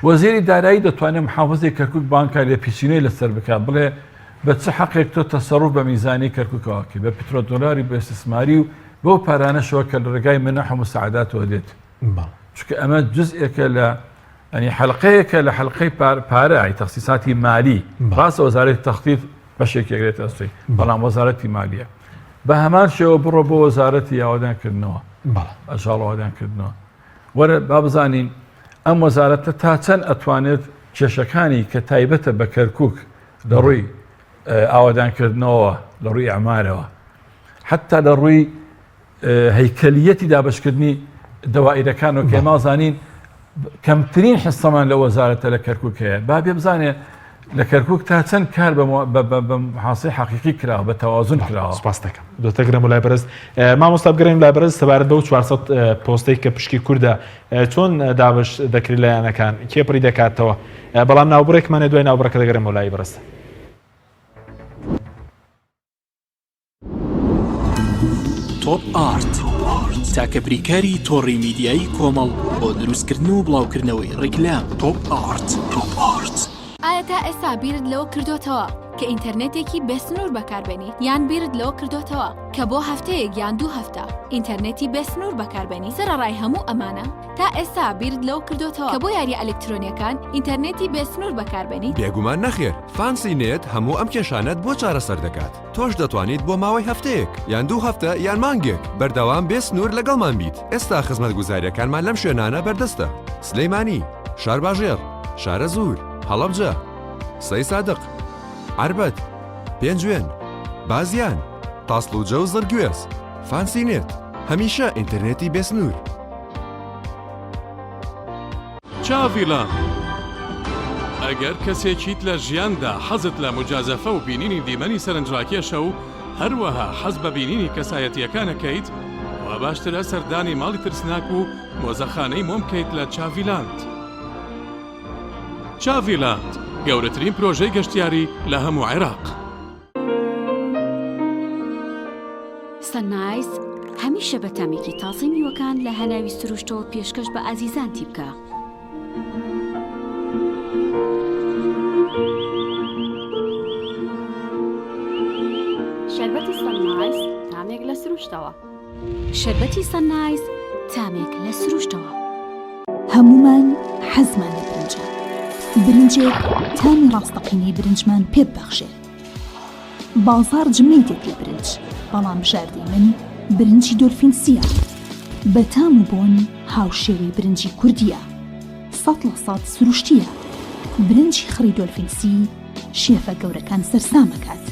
وەزیری دارایی دەتوانێت محافظەی کەرکووک بانکە لێ پیشینەی لەسەر بکات بڵێ بە چه حەقێک تۆ تەسەڕوف بە میزانی کەرکووکەوەکی بە پیترۆدۆلاری بە ئیستثماری و بۆ پارانەشەوە کە لە ڕێگای منەح و مساعداتەوە دێت. چونکە ئەمە جزئێکە لە ینی حەلقەیەکە لە حەلقەی پارە تەخسیساتی مالی ڕاستە وەزارەتی تەخفیف بەشێک یەکرێت ئەستی بەڵام وەزارەتی مالیە بە هەمان شێوە بڕۆ بۆ وەزارەتی یاوەدانکردنەوە ئەژاڵەوەدانکردنەوە وەرە با بزانین ئەم وەزارەتە تا چەند ئەتوانێت کێشەکانی کە تایبەتە بە کەرکووک لە ڕووی ئاوادانکردنەوە لە ڕووی ئەعمارەوە حتا لە ڕووی هەیکەلیەتی دابشکردنی دەوائیرەکانەوە کە ئێمە زانین کەمترین حسەمان لە وەزارەتە لە کەرکووک هەیە با بێ بزانێ لە کەرکووک تا چەند کار بە محاسی حەقیقی کراوە بە تەوازن کراوە. سپاس دەکەم دۆتەگرم و لای بەرز مامۆستا بگەڕێنین لای بەرز سەبارەت بەو 400 پۆستەی کە پشکی کووردە چۆن دابش دەکری لایەنەکان کێ پڕی دەکاتەوە بەڵام ناوبڕێکمانێ دوای ناوبڕەکە دەگەڕێمەوە لای بەرز. تۆپ ئارت تاکە بریکاری تۆڕی میدیایی کۆمەڵ بۆ دروستکردن و بڵاوکردنەوەی ڕیکلام. تۆپ ئارت. ئایا تا ئێستا بیرت لەوە کردوتەوە کە ئینتەرنێتێکی بێسنوور بەکاربێنیت یان بیرت لەوە کردوتەوە کە بۆ هەفتەیەک یان 2 هەفتە ئینتەرنێتی بێسنوور بەکاربێنی سەرەڕای هەموو ئەمانە تا ئێستا بیرت لەوە کردوتەوە کە بۆ یاری ئەلکترۆنیەکان ئینتەرنێتی بێسنوور بەکاربێنی بێگومان نەخێر فانسی نێت هەموو ئەم کێشانەت بۆ چارەسەر دەکات تۆش دەتوانیت بۆ ماوەی هەفتەیەک یان 2 هەفتە یان مانگێک بەردەوام بێسنوور لەگەڵمان بیت. ئێستا خزمەتگوزاریەکانمان لەم شوێنانە بەردەستە: سلەیمانی، شارباژێر، شارە زوور، هەڵەبجە، سەی سادق، عربەت، پێنجوێن، بازیان، تاسڵوجە و زەرگوێز. فانسی نێت هەمیشە ئینتەرنێتی بێسنوور. چاڤیلان ئەگەر کەسێکیت لە ژیاندا حەزت لە مجازەفە و بینینی دیمەنی سەرنجڕاکێشە و هەروەها حەز بە بینینی کەسایەتیەکانەکەیت و باشترە سەردانی ماڵی ترسناک و مۆزەخانەی مۆم بکەیت لە چاڤیلاند. چاڤیلاند گەورەترین پرۆژەی گەشتیاری لە هەموو عێراق. سەنایس هەمیشە بە تامێکی تازەی میوەکان لە هەناوی سروشتەوە پێشکەش بە ئازیزانتی بکە. شەربەتی سەنایس تامێک لە سروشتەوە. شەربەتی سەنایس تامێک لە سروشتەوە. هەمومان حەزمان لە برنجە. برنجێک تامی ڕاستەقینەی برنجمان پێ ببەخشێ. بازار جمەی دێت لە برنج بەڵام بژاردەی من برنجی دۆلفینسیە. بە تام و بۆن هاوشێوەی برنجی کوردیە. 100% سروشتیە. برنجی خڕی دۆلفینسی شێفە گەورەکان سەرسامەکات.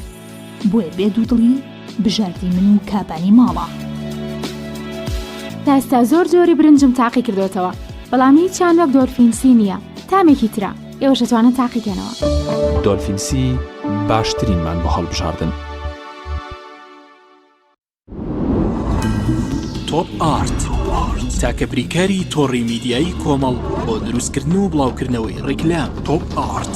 بۆیە بێ دوودڵی بژاردەی من و کابانی ماڵە. تا ئێستا زۆر جۆری برنجم تاقی کردوتەوە بەڵام هیچیان وەک دۆلفینسی نییە. تامێکی ترە ئێوەش دەتوانن تاقیکەنەوە. دۆلفینسی باشترینمان بۆ هەڵبژاردن. تۆپ ئارت تاکە بریکاری تۆڕی میدیایی کۆمەڵ بۆ دروستکردن و بڵاوکردنەوەی ڕیکلام. تۆپ ئارت.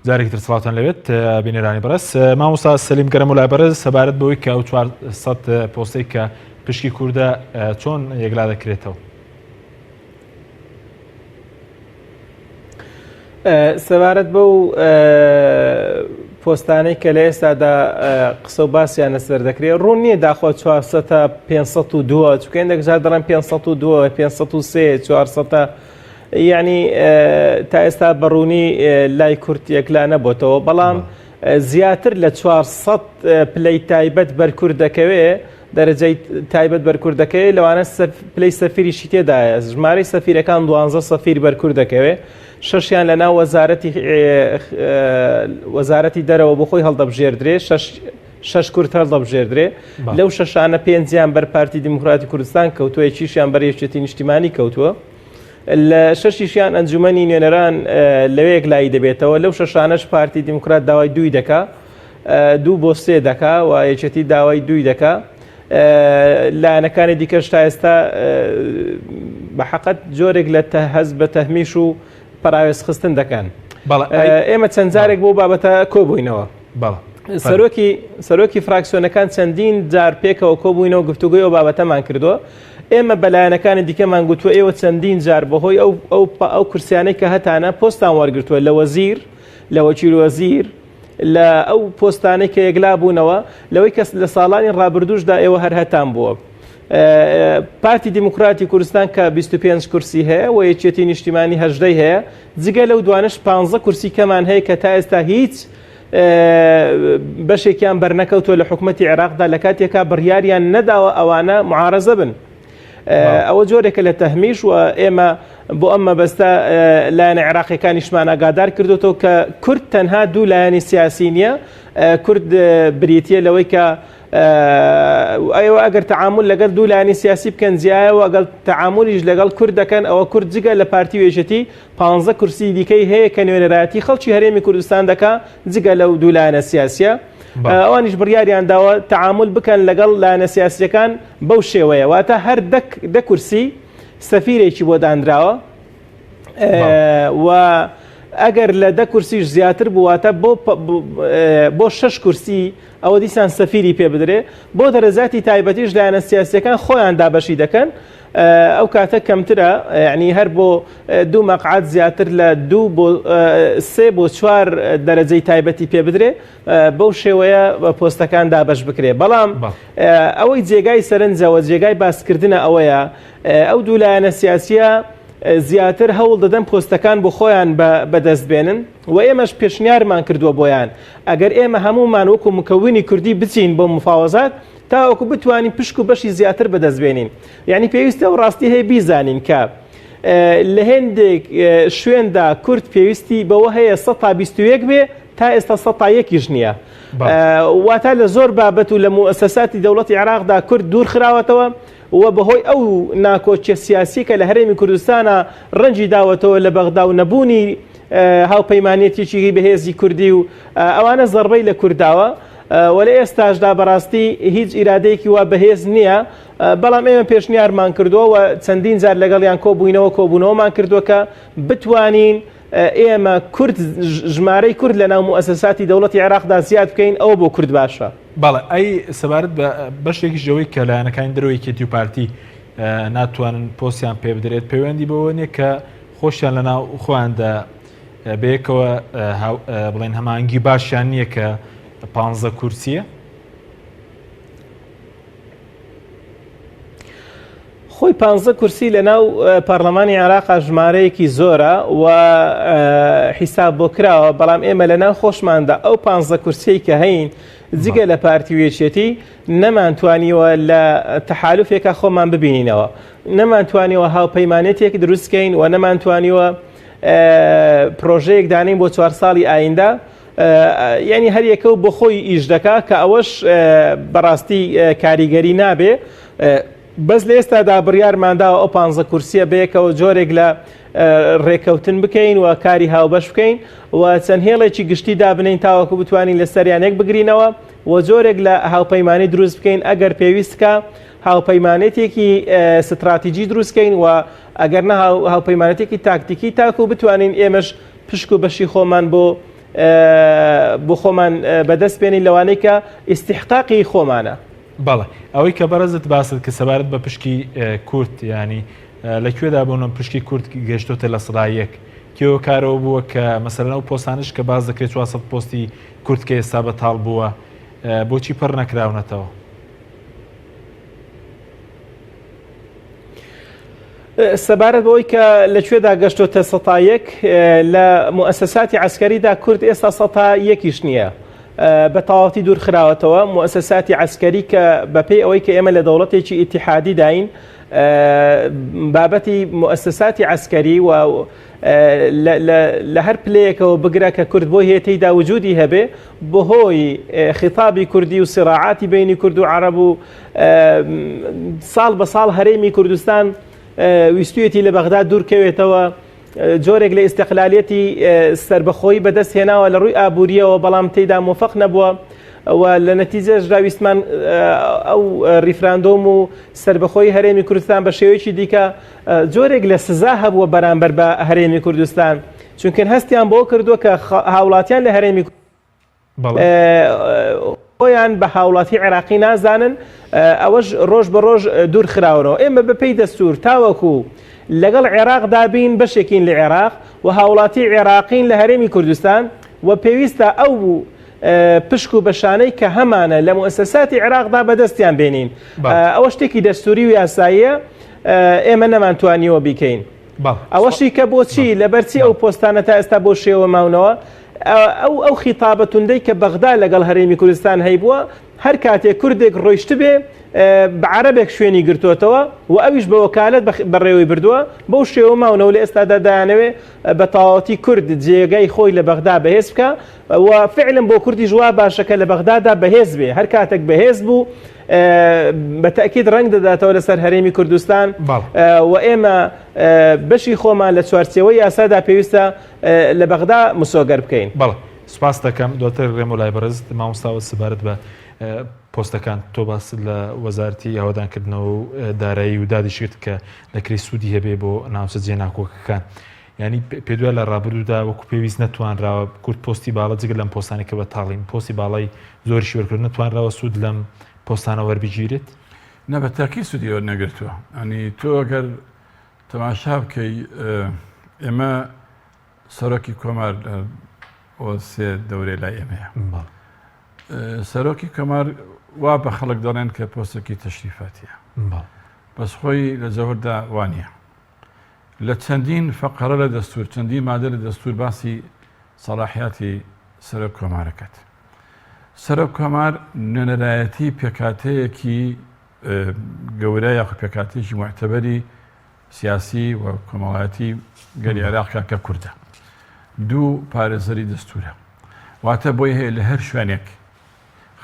جارێکی تر سڵاتان لەوێت بینێرانی بەڕێز مامۆستا سەلیم گەرم و لای بەڕێز سەبارەت بەوەی کە ئەو 400 پۆستەی کە پشکی کووردە چۆن یەکلا دەکرێتەوە. سەبارەت بەو پۆستانەی کە لە ئێستادا قسە و باسییان لەسەر دەکرێت ڕوون نییە داخۆ 400 تا 502 چکەین دەگزار دەڵێن 502 503 400 یعنی تا ئێستا بەڕوونی لای کورد یەکلا نەبووتەوە بەڵام زیاتر لە 400 پلەی تایبەت بەرکورد دەکەوێت دەرەجەی تایبەت بەرکورد دەکەوێت لەوانە پلەی سەفیریشی تێدایە ژمارەی سەفیرەکان 12 سەفیر بەرکورد دەکەوێت شەشیان لەناو وەزارەتی دەرەوە بۆ خۆی هەڵدەبژێردرێ شەش کورد هەڵدەبژێردرێ لەو شەشانە پێنجیان بەر پارتی دیموکراتی کوردستان کەوتووە یەکیشیان بەر یەکێتی نیشتیمانی کەوتووە لە شەشیشیان ئەنجومەنی نوێنەران لەوەیەک لای دەبێتەوە لەو شەشانەش پارتی دیموکرات داوای دوی دەکا 2 بۆ 3 دەکا و یەکێتی داوای دوی دەکا لایەنەکانی دیکەش تا ئێستا بەحەقەت جۆرێک لە هەز بە تەهمیش و پەراوێز خستن دەکەن ئێمە چەند جارێک بۆ بابەتە کۆبووینەوە سەرۆکی فراکسیۆنەکان چەندین جار پێکەوە کۆبووینەوە گفتوگوی ئەو بابەتەمان کردووە ئێمە بەلایەنەکانی دیکەمان گوتووە ئێوە چەندین جار بەهۆی ئەو کورسیانەی کە هەتانە پۆستان وەرگرتووە لە وەزیر لە وەکیل وەزیر لە ئەو پۆستانەی کە یەکلا بوونەوە لەوەی کەس لە ساڵانی ڕابردوشدا ئێوە هەر هەتان بووە پارتی دیموکراتی کوردستان کە 25 کورسی هەیە و یەکێتی نیشتیمانی هەژدەی هەیە جگە لەو دوانش 15 کورسی کەمان هەیە کە تا ئێستا هیچ بەشێکیان بەرنەکەوتووە لە حکوومەتی عێراقدا لە کاتێکا بڕیاریان نەداوە ئەوانە معارەزە بن ئەوە جۆرێکە لە تەهمیش و ئێمە بۆ ئەمە بەستە لایەنە عێراقیەکانیشمان ئاگادار کردوەوە کە کورد تەنها دوو لایەنی سیاسی نییە کورد بریتیە لەوەی کە ئەوە ئەگەر تەعامل لەگەڵ دوو لایەنی سیاسی بکەن جیایەوە ئەگەڵ تەعاملیش لەگەڵ کورد دەکەن ئەوە کورد جگە لە پارتی وێژەتی 15 کورسی دیکەی هەیە کە نوێنەرایەتی خەڵکی هەرێمی کوردستان دەکا جگە لەو دوو لایەنە سیاسیە ئەوانیش بڕیاریان داوە تەعامل بکەن لەگەڵ لایەنە سیاسیەکان بەو شێوەیە واتە هەر دە کورسی سەفیرێکی بۆ دانراوە و ئەگەر لە 10 کورسیش زیاتر بواتە بۆ 6 کورسی ئەوە دیسان سەفیری پێ بدرێ بۆ دەرەجاتی تایبەتیش لایەنە سیاسیەکان خۆیان دابەشی دەکەن ئەو کاتە کەمترە یعنی هەر بۆ 2 مەقعد زیاتر لە 2 بۆ 3 بۆ 4 دەرەجەی تایبەتی پێ بدرێ بەو شێوەیە پۆستەکان دابەش بکرێ بەڵام ئەوەی جێگای سەرنجەوە جێگای باسکردنە ئەوەیە ئەو دوو لایەنە سیاسیە زیاتر هەوڵ دەدەن پۆستەکان بۆ خۆیان بەدەست بێنن و ئێمەش پێشنیارمان کردووە بۆیان ئەگەر ئێمە هەمومان وەکو مکەوینی کوردی بچین بۆ مفاوەزات تاوەکو بتوانین پشک و بەشی زیاتر بەدەست بێنین یعنی پێویستە و ڕاستی هەیە بیزانین کە لە هێندێک شوێندا کورد پێویستی بەوە هەیە 100 تا 21 بێ تا ئێستا 100 تا 1 نییە واتە لە زۆر بابەت و لە موسەساتی دەوڵەتی عێراقدا کورد دوور خراوەتەوە و بەهۆی ئەو ناکۆچیە سیاسی کە لە هەرێمی کوردستانە ڕەنجی داوەتەوە لە بەغدا و نەبوونی هاوپەیمانێتێکی بەهێزی کوردی و ئەوانە زەربەی لە کورداوە وەلە ئێستاشدا بەڕاستی هیچ ئیرادەیەکی وا بەهێز نییە بەڵام ئێمە پێشنیارمان کردووە و چەندین جار لەگەڵیان کۆبوونەوەمان کردووە کە بتوانین ئێمە کورد ژمارەی کورد لە ناو موسەساتی دەوڵەتی عێراقدا زیاد بکەین ئەوە بۆ کورد باشە بەڵێ ئەی سەبارەت بە بەشێکی ژەوەی کە لایەنەکانی دەرەوەی کێتی و پارتی ناتوانن پۆستیان پێ بدرێت پەیوەندی بەوە نیە کە خۆشیان لە ناو خۆیاندا بەیەکەوە بڵێن هەمانگی باشیان نییە کە 15 کورسیە خۆی 15 کورسی لە ناو پەرلەمانی عێراقا ژمارەیەکی زۆرە و حیساب بۆ کراوە بەڵام ئێمە لە ناو خۆشماندا ئەو 15 کورسیی کە هەین جگە لە پارتی وێچێتی نەمانتوانیوە لە تەحالوفێکە خۆمان ببینینەوە نەمانتوانیوە هاوپەیمانێتێک دروستکەین و نەمانتوانیوە پرۆژەیەک دانین بۆ 4 ساڵی ئایندە یعنی هەر یەکە و بۆ خۆی ئیش دەکا کە ئەوەش بەڕاستی کاریگەری نابێ بەس لە ئێستادا بڕیارمانداوە ئەو 15 کورسیە بەیەکەوە جۆرێک لە ڕێکەوتن بکەین و کاری هاوبەش بکەین و چەند هێڵێکی گشتی دابنین تاوەکو بتوانین لە سەریانێک بگرینەوە و جۆرێک لە هاوپەیمانی دروست بکەین ئەگەر پێویستکە هاوپەیمانێتێکی ستراتیجی دروستکەین و ئەگەر نە هاوپەیمانێتێکی تاکتیکی تاکو بتوانین ئێمەش پشک و بەشی خۆمان بۆ خۆمان بەدەست بێنین لەوانەی کە ئیستیحقاقی خۆمانە بەڵێ ئەوەی کە بەڕێزت باست کە سەبارەت بە پشکی کورد ینی لەکوێدا بوون پشکی کورد گەشتۆتە لە سەدای یەک کێوە کارەوە بووە کە مەسەلەن ئەو پۆستانش کە باز دەکرێت 400 پۆستی کورد کە ئێستا بەتاڵ بووە بۆچی پڕ نەکراونەتەوە؟ سەبارەت بەوەی کە لەکوێدا گەشتۆتە 100 لە مؤسساتی عسکەریدا کورد ئێستا 100 نییە بە تەواوەتی دوور خراوەتەوە. مؤسساتی عسکەری کە بەپێی ئەوەی کە ئێمە لە دەوڵەتێکی ئیتیحادی داین بابەتی مؤسساتی عسکەری و لە هەر پلەیەکەوە بگرە کە کورد بۆ هێتەیدا وجودی هەبێ بەهۆی خیتابی کوردی و سراعاتی بینی کورد و عەرەب و ساڵ بە ساڵ هەرێمی کوردستان ویستویەتی لە بەغداد دوورکەوێتەوە، جۆرێک لە ئیستیقلالیەتی سربەخۆیی بەدەست هێناوە لە ڕووی ئابووریەوە بەڵام تێیدا مۆفەق نەبووە و لە نەتیجەشدا ویستمان ئەو ریفراندۆم و سربەخۆیی هەرێمی کوردستان بە شێوەیەکی دیکە جۆرێک لە سزا هەبووە بەرامبەر بە هەرێمی کوردستان، چونکە هەستیان بۆ کردووە کە هاوڵاتیان لە هەرێمی خۆیان بە هاوڵاتی عێراقی نازانن، ئەوەش ڕۆژ بە ڕۆژ دوور خراونەوە. ئێمە بەپێی دەستور تاوەکو لەگەڵ عێراق دابین بەشێکین لە عێراق و هاوڵاتی عێراقین لە هەرێمی کوردستان و پێویستە ئەو پشک و بەشانەی کە هەمانە لە مؤسساتی عێراقدا بەدەستیان بێنین. ئەوە شتێکی دەستوری و یاساییە ئێمە نەمانتوانیەوە بیکەین. ئەوەشی کە بۆچی لەبەرچی ئەو پۆستانە تا ئێستا بۆ شێوە ماونەوە ئەو خیتابە توندەی کە بەغدا لەگەڵ هەرێمی کوردستان هەیبووە هەر کاتێک کوردێک ڕۆیشت بێ بە عەرەبێک شوێنی گرتوتەوە و ئەویش بە وەکالەت بەڕێوەی بردووە بەو شێوە ماونەوە لە ئێستادا دایانەوێ بە تەواوەتی کورد جێگەی خۆی لە بەغدا بەهێز بکە و فعلم بۆ کوردی ژوا باشەکە لە بەغدادا بەهێز بێ. هەر کاتێک بەهێز بوو بە تەکید ڕنگ دەداتەوە لەسەر هەرێمی کوردستان و ئێمە بەشی خۆمان لە چوارچێوەی یاسادا پێویستە لە بەغدا مسۆگەر بکەین. بەڵێ سوپاس دەکەم دواتر ڕێم و لای بەرز مامۆستاوە سەبارەت بە پۆستەکان تۆ باس لە وەزارەتی هاوادانکردنەوە و دارایی و دادیشت کە دەکرێت سوودی هەبێ بۆ ناوچەجێ ناکۆکەکان، ینی پێدوای لە ڕابردوودا وەکو پێویست نەتوانراوە کورد پۆستی باڵە جگە لەم پۆستانی کە بە تاڵین پۆستی باڵی زۆری وەرکرد نتوانراوە سوود لەم پۆستانە وەربگیرێت؟ نە بە تاکی سوودی وەر نەگرتووە. ئەنی تۆ ئەگەر تەماشا بکەی ئێمە سەرۆکی کۆمار سێ دەورێ لای ئێمەیە. سەرۆکی کۆمار وا بە خەڵک دەڵێن کە پۆستێکی تەشریفاتیە، بەس خۆی لە جەوەردا وانە. لە چەندین فەقەرە لە دەستور چەندین مادە لە دەستور باسی سەلاحیاتی سەرۆک کۆمارەکەت. سەرۆک کۆمار نوێنەرایەتی پێکاتەیەکی گەورە یاخ پێکاتێکی معتەبەری سیاسی و کۆمەڵایەتی گەلی عێراقا کە کوردە. دوو پارێزەری دەستورە، واتە بۆی هەیە لە هەر شوێنێک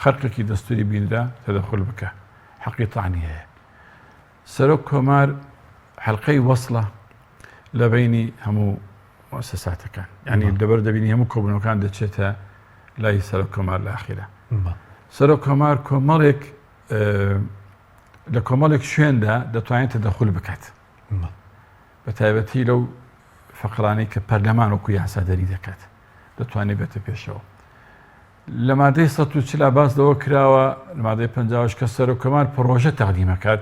خەرقێکی دەستوری بینرا تەدەخل بکە، حەقی تاعنی هەیە. سەرۆک کۆمار حەلقەی وەصلە لە بینی هەموو مؤسساتەکان، یعنی لەبەر دەبینی هەموو کۆبوونەکان دەچێتە لای سەرۆک کۆمار لە ئاخیرە. سەرۆک کۆمار کۆمەڵێک لە کۆمەڵێک شوێندا دەتوانێت تەدەخل بکات، بە تایبەتی لەو فەقرانەی کە پەرلەمان وەکو یاسادەری دەکات دەتوانێت بێتە پێشەوە. لە مادەی 140 باس لەوە کراوە لە مادەی 50 کە سەرۆک کۆمار پڕۆژە تەقدیمەکات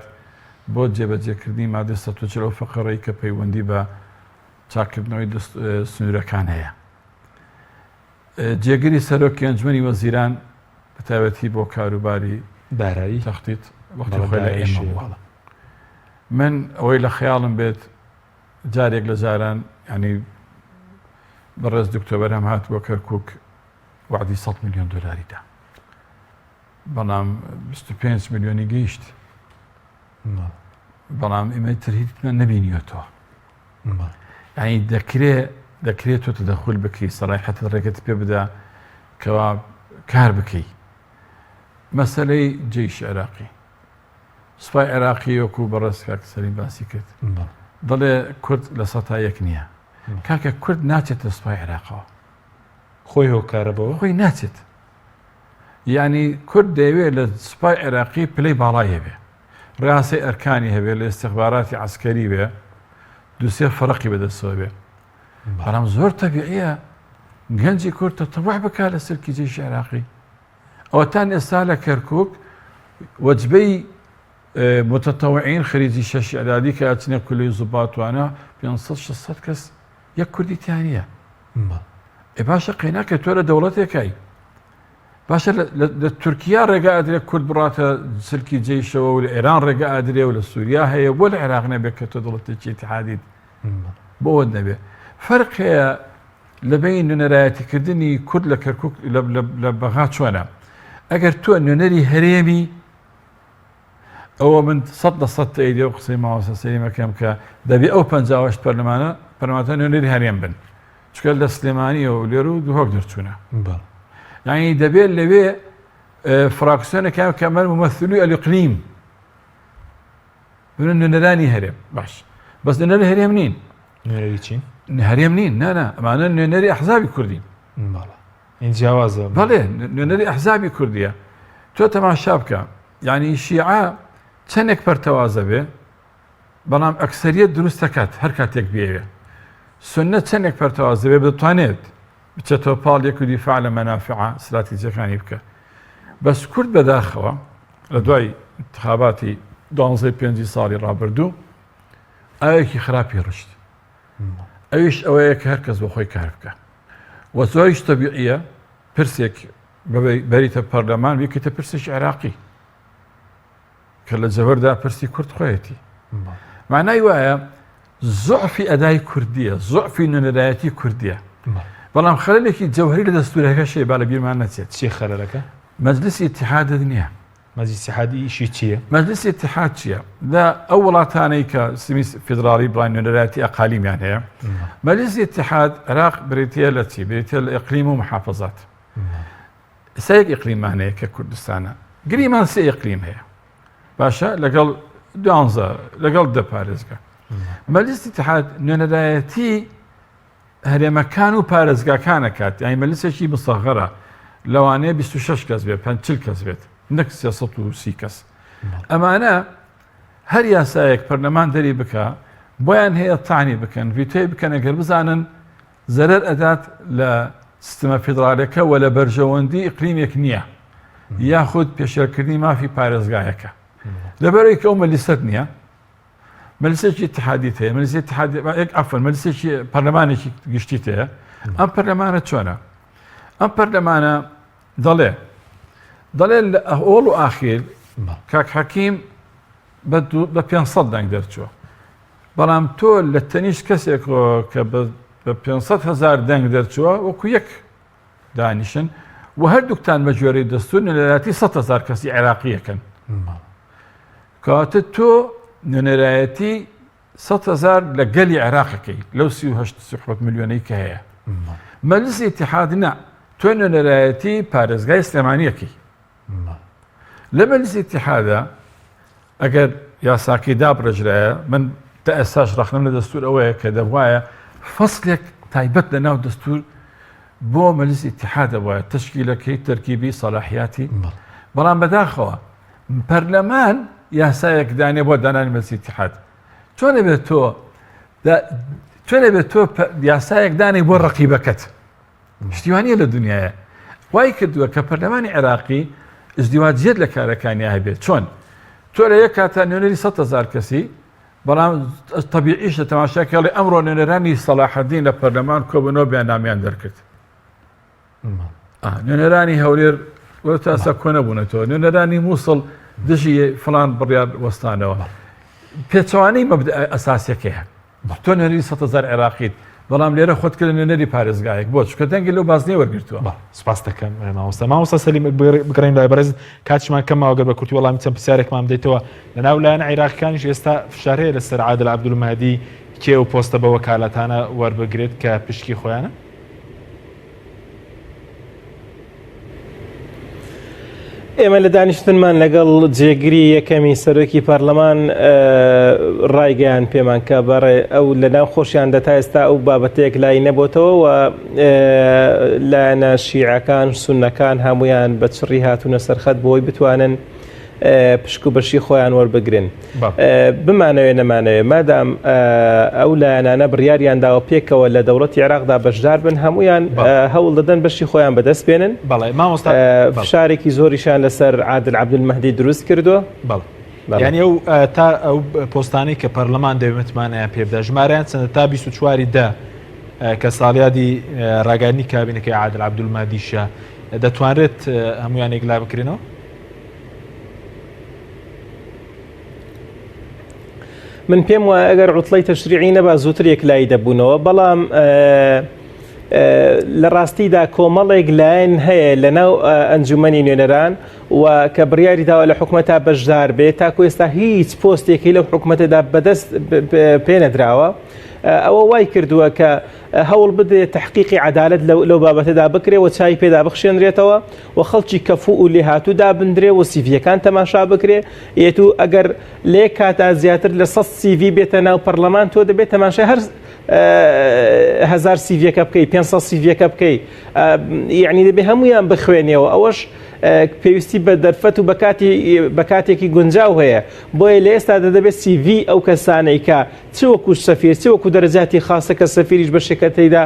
بۆ جێبەجێکردنی مادەی 140 فەقەڕەی کە پەیوەندی بە چاکردنەوەی سنوورەکان هەیە. جێگیری سەرۆکی ئەنجومەنی وەزیران بە تایبەتی بۆ کاروباری دارایی تەختیت وەختی خۆی لە ئێمە بووە. من ئەوەی لە خەیاڵم بێت جارێک لە جاران ینی بەڕێز دکتۆبەر هەم هات بۆ کەرکووک وعدی 100 میلیۆن دۆلاریدا، بەڵام 25 میلیۆنی گەیشت، بەڵام ئێمە تر هیچمان نەبینیوەتەوە. ینی دەکرێت تۆ تەدەخل بکەی سەلاحیەتت ڕێگەت پێ بدا کەوا کار بکەی. مەسەلەی جێیش عێراقی، سوپای عێراقی وەکو بەڕێز کاک سەلیم باسی کرد، دەڵێ کورد لە 100 نییە. کاکە کورد ناچێتە سوپای عێراقەوە، خۆی هۆکارەبەوە خۆی ناچێت. یعنی کورد دەیەوێت لە سوپای عێراقی پلەی باڵای هەبێ، ڕاسی ئەرکانی هەبێ، لە ئستیخباراتی عسکەری بێ، دووسێ فەرقی بەدەستەوە بێ. بەڵام زۆر تەبیعیە گەنجی کورد تەتەبوع بکات لە سەرکی جێیشی عێراقی. ئەوەتان ئێستا لە کەرکووک وەجبەی متتەوعین خەریجی شەشی ئەدادی کە ئەچنە کولەی زوباتوانە 500-600 کەس یەک کوردی تیانە باشە قیناکە تۆ لە دەوڵەتێکای باشە لە تورکیا ڕێگا ئەدرێ کورد بڕاتە سلکی جێیشەوە و لە ئێران ڕێگا ئەدرێ و لە سووریا هەیە بۆ لە عێراق نەبێت کە تۆ دەوڵەتێکی اتحادیت بۆ نەبێ فەرق هەیە لە بین نوێنەرایەتیکردنی کورد لە کەرکووک لە بەغا چۆنە ئەگەر تۆ نوێنەری هەرێمی ئەوە من 100% ئەیدێ و قسەی ماوەسە سەریمەکەم کە دەبێ ئەو 58 پەرلەمانە نوێنەری هەرێم بن چکە لە سلێمانی و لێر و دوهۆک دەرچوونە یعنی دەبێت لەوێ فراکسیۆنێکیان کەمەر ممەثلی ئەلیقلیم بنن نوێنەرانی هەرێم باش بەس نوێنەری هەرێم نین نوێنەری چین هەرێم نین نانە ئەمانە نوێنەری ئەحزابی کوردین این جیاوازە بەڵێ نوێنەری ئەحزابی کوردیە تۆ تەماشا بکە یعنی شیعە چەندێک پەرتەوازە بێ بەڵام ئەکسەریەت دروست دەکات هەر کاتێک بێوێ سنە چەندێک پەرتەوازە بێ دەتوانێت بچێتەوە پاڵێک و دیفاع لە مەنافع استراتیجیەکانی بکە بەس کورد بەداخەوە لە دوای انتخاباتی 12 ساڵی ڕابردوو ئاوێکی خراپی ڕشت ئەویش ئەوەیە کە هەر کەس بۆ خۆی کار بکە وە زۆریش تەبیعیە پرسێک بەریتە پەرلەمان بکەیتە پرسێکی عێراقی کە لە جەوەردا پرسی کورد خۆیەتی معنای وایە زۆعفی ئەدای کوردیە زۆعفی نوێنەرایەتی کوردیە بەڵام خەلەلێکی جەوهری لە دەستورەکە شێ با لە بیرمان نەچێت چی خەلەلەکە مەجلیسی اتحادت نییە مەجلیسی اتحادی ئیشی چییە مەجلیسی اتحاد چییە لە ئەو وڵاتانەی کە سمی فیدراڵی بڵای نوێنەرایەتی ئەقالیمیان هەیە مەجلیسی اتحاد عێراق بریتە لە چی بریتە لە ئیقلیم و محافظات سەیەک ئیقلیمان هەیە کە کوردستانە گریمان سێ ئیقلیم هەیە باشە لەگەڵ 12 لەگەڵ دە پارێزگا مەجلیسی اتحاد نوێنەرایەتی هەرێمەکان و پارێزگاکانە کات یعنی مەجلیسێکی مستەغەرە لەوانەیە 26 کەس بێت 50 کەس بێت نەک 330 کەس ئەمانە هەر یاسایەک پەرلەمان دەری بکە بۆیان هەیە تاعنی بکەن ڤیتۆی بکەن ئەگەر بزانن زەرەر ئەدات لە سیستەمە فیدراڵەکە و لە بەرژەوەندی ئیقلیمێک نییە یاخود پێشێلکردنی مافی پارێزگایەکە لەبەرەوەی کە ئەو مەجلیسەت نییە مەجلیسێکی اتحادیت هەیە مەجلیسی اتحادی عەفوەن مەجلیسێکی پەرلەمانێکی گشتیت هەیە ئەم پەرلەمانە چۆنە ئەم پەرلەمانە دەڵێ لە ئەوڵ و ئاخیر کاک حەکیم بە 500 دەنگ دەرچووە بەڵام تۆ لە تەنیش کەسێک کە بە 500,000 دەنگ دەرچووە وەکو یەک دانیشن و هەردووکتان بە ژێرەی دەستور نوێنەرایەتی 100,000 کەسی عێراقیەکەن کەواتە تۆ نوێنەرایەتی 100,000 لە گەلی عێراقەکەی لەو 38 ملیۆنەی کە هەیە مەجلیسی اتحاد نا تۆ نوێنەرایەتی پارێزگای سلێمانیەکەی لە مەجلیسی اتحادە ئەگەر یاساکەی دابڕێژرایە من تا ئێستاش ڕەخنەم لە دەستور ئەوەیە کە دەبوایە فەسلێک تایبەت لە ناو دەستور بۆ مەجلیسی اتحادە وایە تەشکیلەکەی تەرکیبی سەلاحیاتی بەڵام بەداخەوە پەرلەمان یاسایەک دانێ بۆ دانانی مەجلیسی اتحاد چۆن بێت تۆ یاسایەک دانێ بۆ ڕەقیبەکەت شتیوانیە لە دنیاە وای کردووە کە پەرلەمانی عێراقی ازدواجیەت لە کارەکانی هەبێت چۆن تۆ لە یەک کاتە نوێنەری 100,000 کەسی بەڵام تەبیعیش لە تەماشاکەڵی ئەمڕۆ نوێنەرانی سەلاحەدین لە پەرلەمان کۆبوونەوە بەیاننامیان دەرکرد نوێنەرانی هەولێر وە تاسە کۆ نەبوونەتەوە نوێنەرانی مووسڵ دژی فڵان بڕیار وەستانەوە پێچەوانەی مەبدە ئەساسیەکەیە تۆ نوێنەری 100,000 عێراقیت بەڵام لێرە خۆت کرد نوێنەری پارێزگایەک بۆ چکە دەنگی لەو بازنێ وەرگرتووە سپاس دەکەم ماوەستا سەلیم بگەڕین لای بەڕێز کاتشمان کەماوە گەر بە کورتی وەڵامی چەند پرسیارێکمان بدەیتەوە لەناو لایەن عێراقیەکانیش ئێستا فشار هەیە لەسەر عادل عەبدولمەهدی کێ و پۆستە بە وەکالەتانە وەربگرێت کە پشکی خۆیانە ئێمە لە دانیشتنمان لەگەڵ جێگیری یەکەمی سەرۆکی پەرلەمان ڕایگەیان پێمان کە بەڕێ ئەو لەناو خۆشیاندا تا ئێستا ئەو بابەتەیەک لای نەبووتەوە و لایەنە شیعەکان سوننەکان هەمویان بە چڕی هاتوونە سەرخەت بۆی بتوانن پشک و بەشی خۆیان وەربگرن بمانەوێ نەمانەوێ مادام ئەو لایەنانە بڕیاریان داوە پێکەوە لە دەوڵەتی عێراقدا بەشدار بن هەمویان هەوڵ دەدەن بەشی خۆیان بەدەست بێنن فشارێکی زۆریشان لەسەر عادل عەبدولمەهدی دروست کردووە یعنی ئەو تا ئەو پۆستانەی کە پەرلەمان دەوێتمانیان پێبدا ژمارەیان چەندە تا 24 دا کە ساڵیادی ڕاگەاندنی کابینەکەی عادل عەبدولمادیشە دەتوانرێت هەمویان ئێگلا بکرێنەوە؟ من پێم وایە ئەگەر عوتڵەی تەشریعی نەبا زووتر یەکلایی دەبوونەوە، بەڵام لە ڕاستیدا کۆمەڵێک لایەن هەیە لەناو ئەنجومەنی نوێنەران و کە بڕیاری داوە لە حکوومەتتا بەشدار بێت تاکو ئێستا هیچ پۆستێکی لەو حکوومەتەدا بەدەست پێ نەدراوە. ئەوە وای کردووە کە هەوڵ بدرێت تحقیقی عەدالەت لەو بابەتەدا بکرێ و چای پێدا بخشێنرێتەوە و خەڵکی کەفوو و لێهاتوو دابدرێ و سیڤیەکان تەماشا بکرێ. ئێتو ئەگەر لێ کاتا زیاتر لە 100 سیڤ بێتە ناو پەرلەمان تۆ دەبێت تەماشای هەر 1000 سیڤەکە بکەی 500 سیڤەکە بکەی، یعنی دەبێ هەمویان بخوێنێەوە. ئەوەش پێویستی بە دەرفەت و بە کاتێکی گونجاو هەیە، بۆیە لە ئێستا دەبێت CV ئەو کەسانەی کە چ وەکو سەفیر چ وەکو دەرەجاتی خاصە کە سەفیریش بە شرکەتەیدا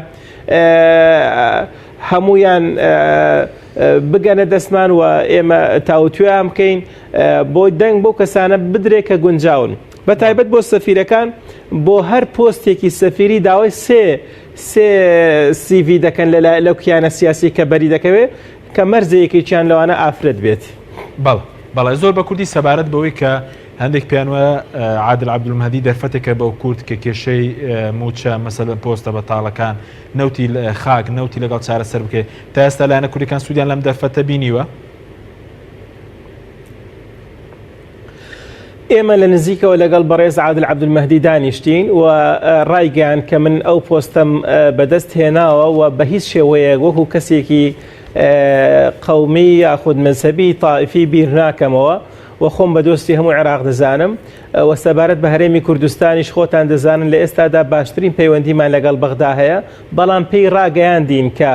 هەمویان بگەنە دەستمان و ئێمە تاوتوێیان بکەین بۆ دەنگ بۆ کەسانە بدرێت کە گونجاون. بە تایبەت بۆ سەفیرەکان بۆ هەر پۆستێکی سەفیری داوای سێ CV دەکەن لەو کیانە سیاسی کە بەری دەکەوێت کە مەرزەیەکێکیان لەوانە ئافرەت بێت. بەڵێ زۆر بە کوردی سەبارەت بەوەی کە هەندێک پیانوە عادل عەبدولمەهدی دەرفەتێکە بەو کورد کە کێشەی موچە مەسەلەن پۆستە بەتاڵەکان نەوتی خاک نەوتی لەگەڵ چارەسەر بکەێت تا ئێستا لایەنە کوردەکان سوودیان لەم دەرفەتە بینیوە؟ ئێمە لە نزیکەوە لەگەڵ بەڕێز عادل عەبدولمەهدی دانیشتین و ڕایگەیان کە من ئەو پۆستەم بەدەست هێناوە و بە هیچ شێوەیەک وەکو کەسێکی قەومی یاخود مەزهەبی تائیفی بیر ناکەمەوە و خۆم بە دۆستی هەموو عێراق دەزانم و سەبارەت بە هەرێمی کوردستانیش خۆتان دەزانن لە ئێستادا باشترین پەیوەندیمان لەگەڵ بەغدا هەیە، بەڵام پێی ڕاگەیاندین کە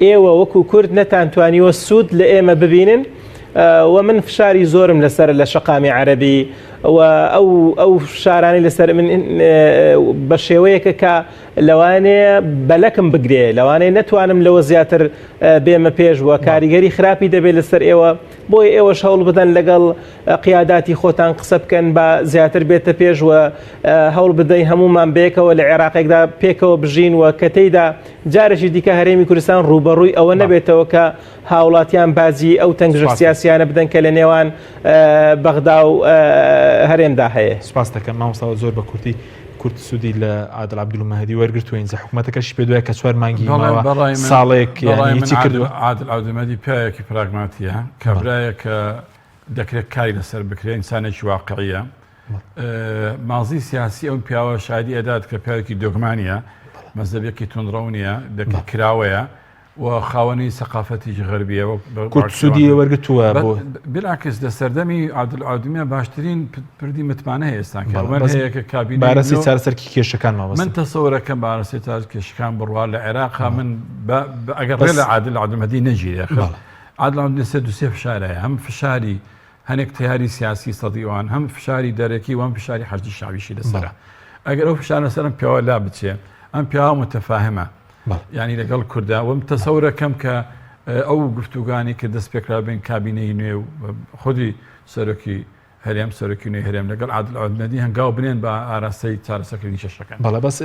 ئێوە وەکو کورد نەتانتوانیوە سوود لە ئێمە ببینن و من فشاری زۆرم لەسەر لە شەقامی عەرەبی و ئەو فشارانی لەسەر من بە شێوەیەکە کە لەوانەیە بەلەکم بگرێ، لەوانەیە نەتوانم لەوە زیاتر بێمە پێش وە کاریگەری خراپی دەبێت لەسەر ئێوە، بۆی ئێوەش هەوڵ بدەن لەگەڵ قیاداتی خۆتان قسە بکەن بە زیاتر بێتە پێش و هەوڵ بدەین هەمومان بێکەوە لە عێراقێکدا پێکەوە بژین و کە تێیدا جارێکی دیکە هەرێمی کوردستان ڕوبەڕووی ئەوە نەبێتەوە کە هاوڵاتیان بازی ئەو تەنگژە سیاسیانە بدەن کە لە نێوان بەغدا و هەرێمدا هەیە. سپاس دەکەم مامۆستا زۆر بە کورتی کورد سوودی لە عادل عەبدولمەهدی وەرگرتووە ئینجا حکوومەتەکەشی پێ دوایە کە 4 مانگی ماوە ساڵێک هیچی کردووە. عادل عەبدولمەهدی پیاوێکی پراگماتیە کە برایە کە دەکرێت کاری لەسەر بکرێت، ئینسانێکی واقعیە. مازی سیاسی ئەو پیاوە شادی ئەدات کە پیاوێکی دۆگمانیە، مەزهەبێکی تونڕەونیە کراوەیە و خاوەنی سەقافەتیی غەربیە کورد سوودی وەرگرتووە بۆ بلاکەس لە سەردەمی عادل عەبدولمەهدی باشترین پردی متمانە هەیە ئێستا هەیە کە کابینە بارەسی چارەسەرکی کێشەکان ماوەستە. من تەسەوەرەکەم بارەسی کێشەکان بڕوا لە عێراقا من ئەگەر ڕێ لە عادل عەبدولمەهدی نەگیرێ. عادل عەبدولمەهدی دووسێ فشارەیە، هەم فشاری هەنێک تیاری سیاسی سەدیوان، هەم فشاری دەرەکی و هەم فشاری حەشدی شاویشی لەسەرە. ئەگەر ئەو فشارە سەرم پیاوە لا بچێ ئەم پیاوە متەفاهمە یعنی لەگەڵ کووردا وم تەسەورەکەم کە ئەو گفتوگانی کە دەست پێکرابێن کابینەی نوێ و خودی سەرۆکی هەرێم سەرۆکی نوێی هەرێم لەگەڵ عادل عەبدولمەهدی هەنگاو بنێن بە ئاراستەی چارەسەرکردنی کێشەکان. بەڵێ بەس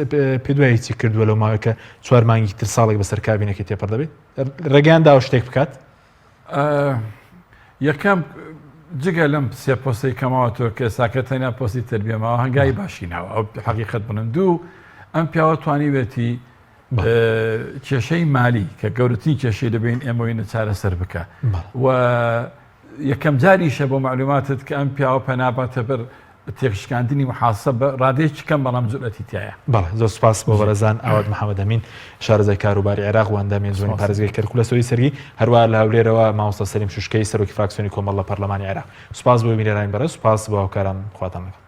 پێ دوای چی کردووە لەو ماوەیە کە 4 مانگی تر ساڵێک بەسەر کابینەکەی تێپەڕ دەبێت ڕێگەیان داوە شتێک بکات؟ یەکەم جگە لەم سێ پۆستەی کەماوە تۆ کە ساکەتەنیا پۆستی تربیەماوە هەنگای باشینەوە ئەو حەقیقەت بڵێم. دوو ئەم پیاوە توانیوێتی کێشەی مالی کە گەورەترین کێشەی دەبین ئێمەوەینە چارەسەر بکە و یەکەم جاریشە بۆ معلوماتت کە ئەم پیاوە پەناباتە بەر تێکشکاندنی محاسب ڕادێکی کەم بەڵام جوڵەتی تایە. بەڵێ زۆر سپاس بۆ بەڕێزان ئاوات محەممەد ئەمین شارەزای کاروباری عێراق و ئەندامی زۆنی پارێزگای کەرکوولە سۆی سەرگی هەروە لە هەولێرەوە مامۆستا سەلیم شوشکەی سەرۆکی فراکسیۆنی کۆمەڵە پەرلەمانی عێراق. سپاس بۆ بینەرانی بەڕێز، سپاس بۆ هاوکاران خواتان لەگەڵ.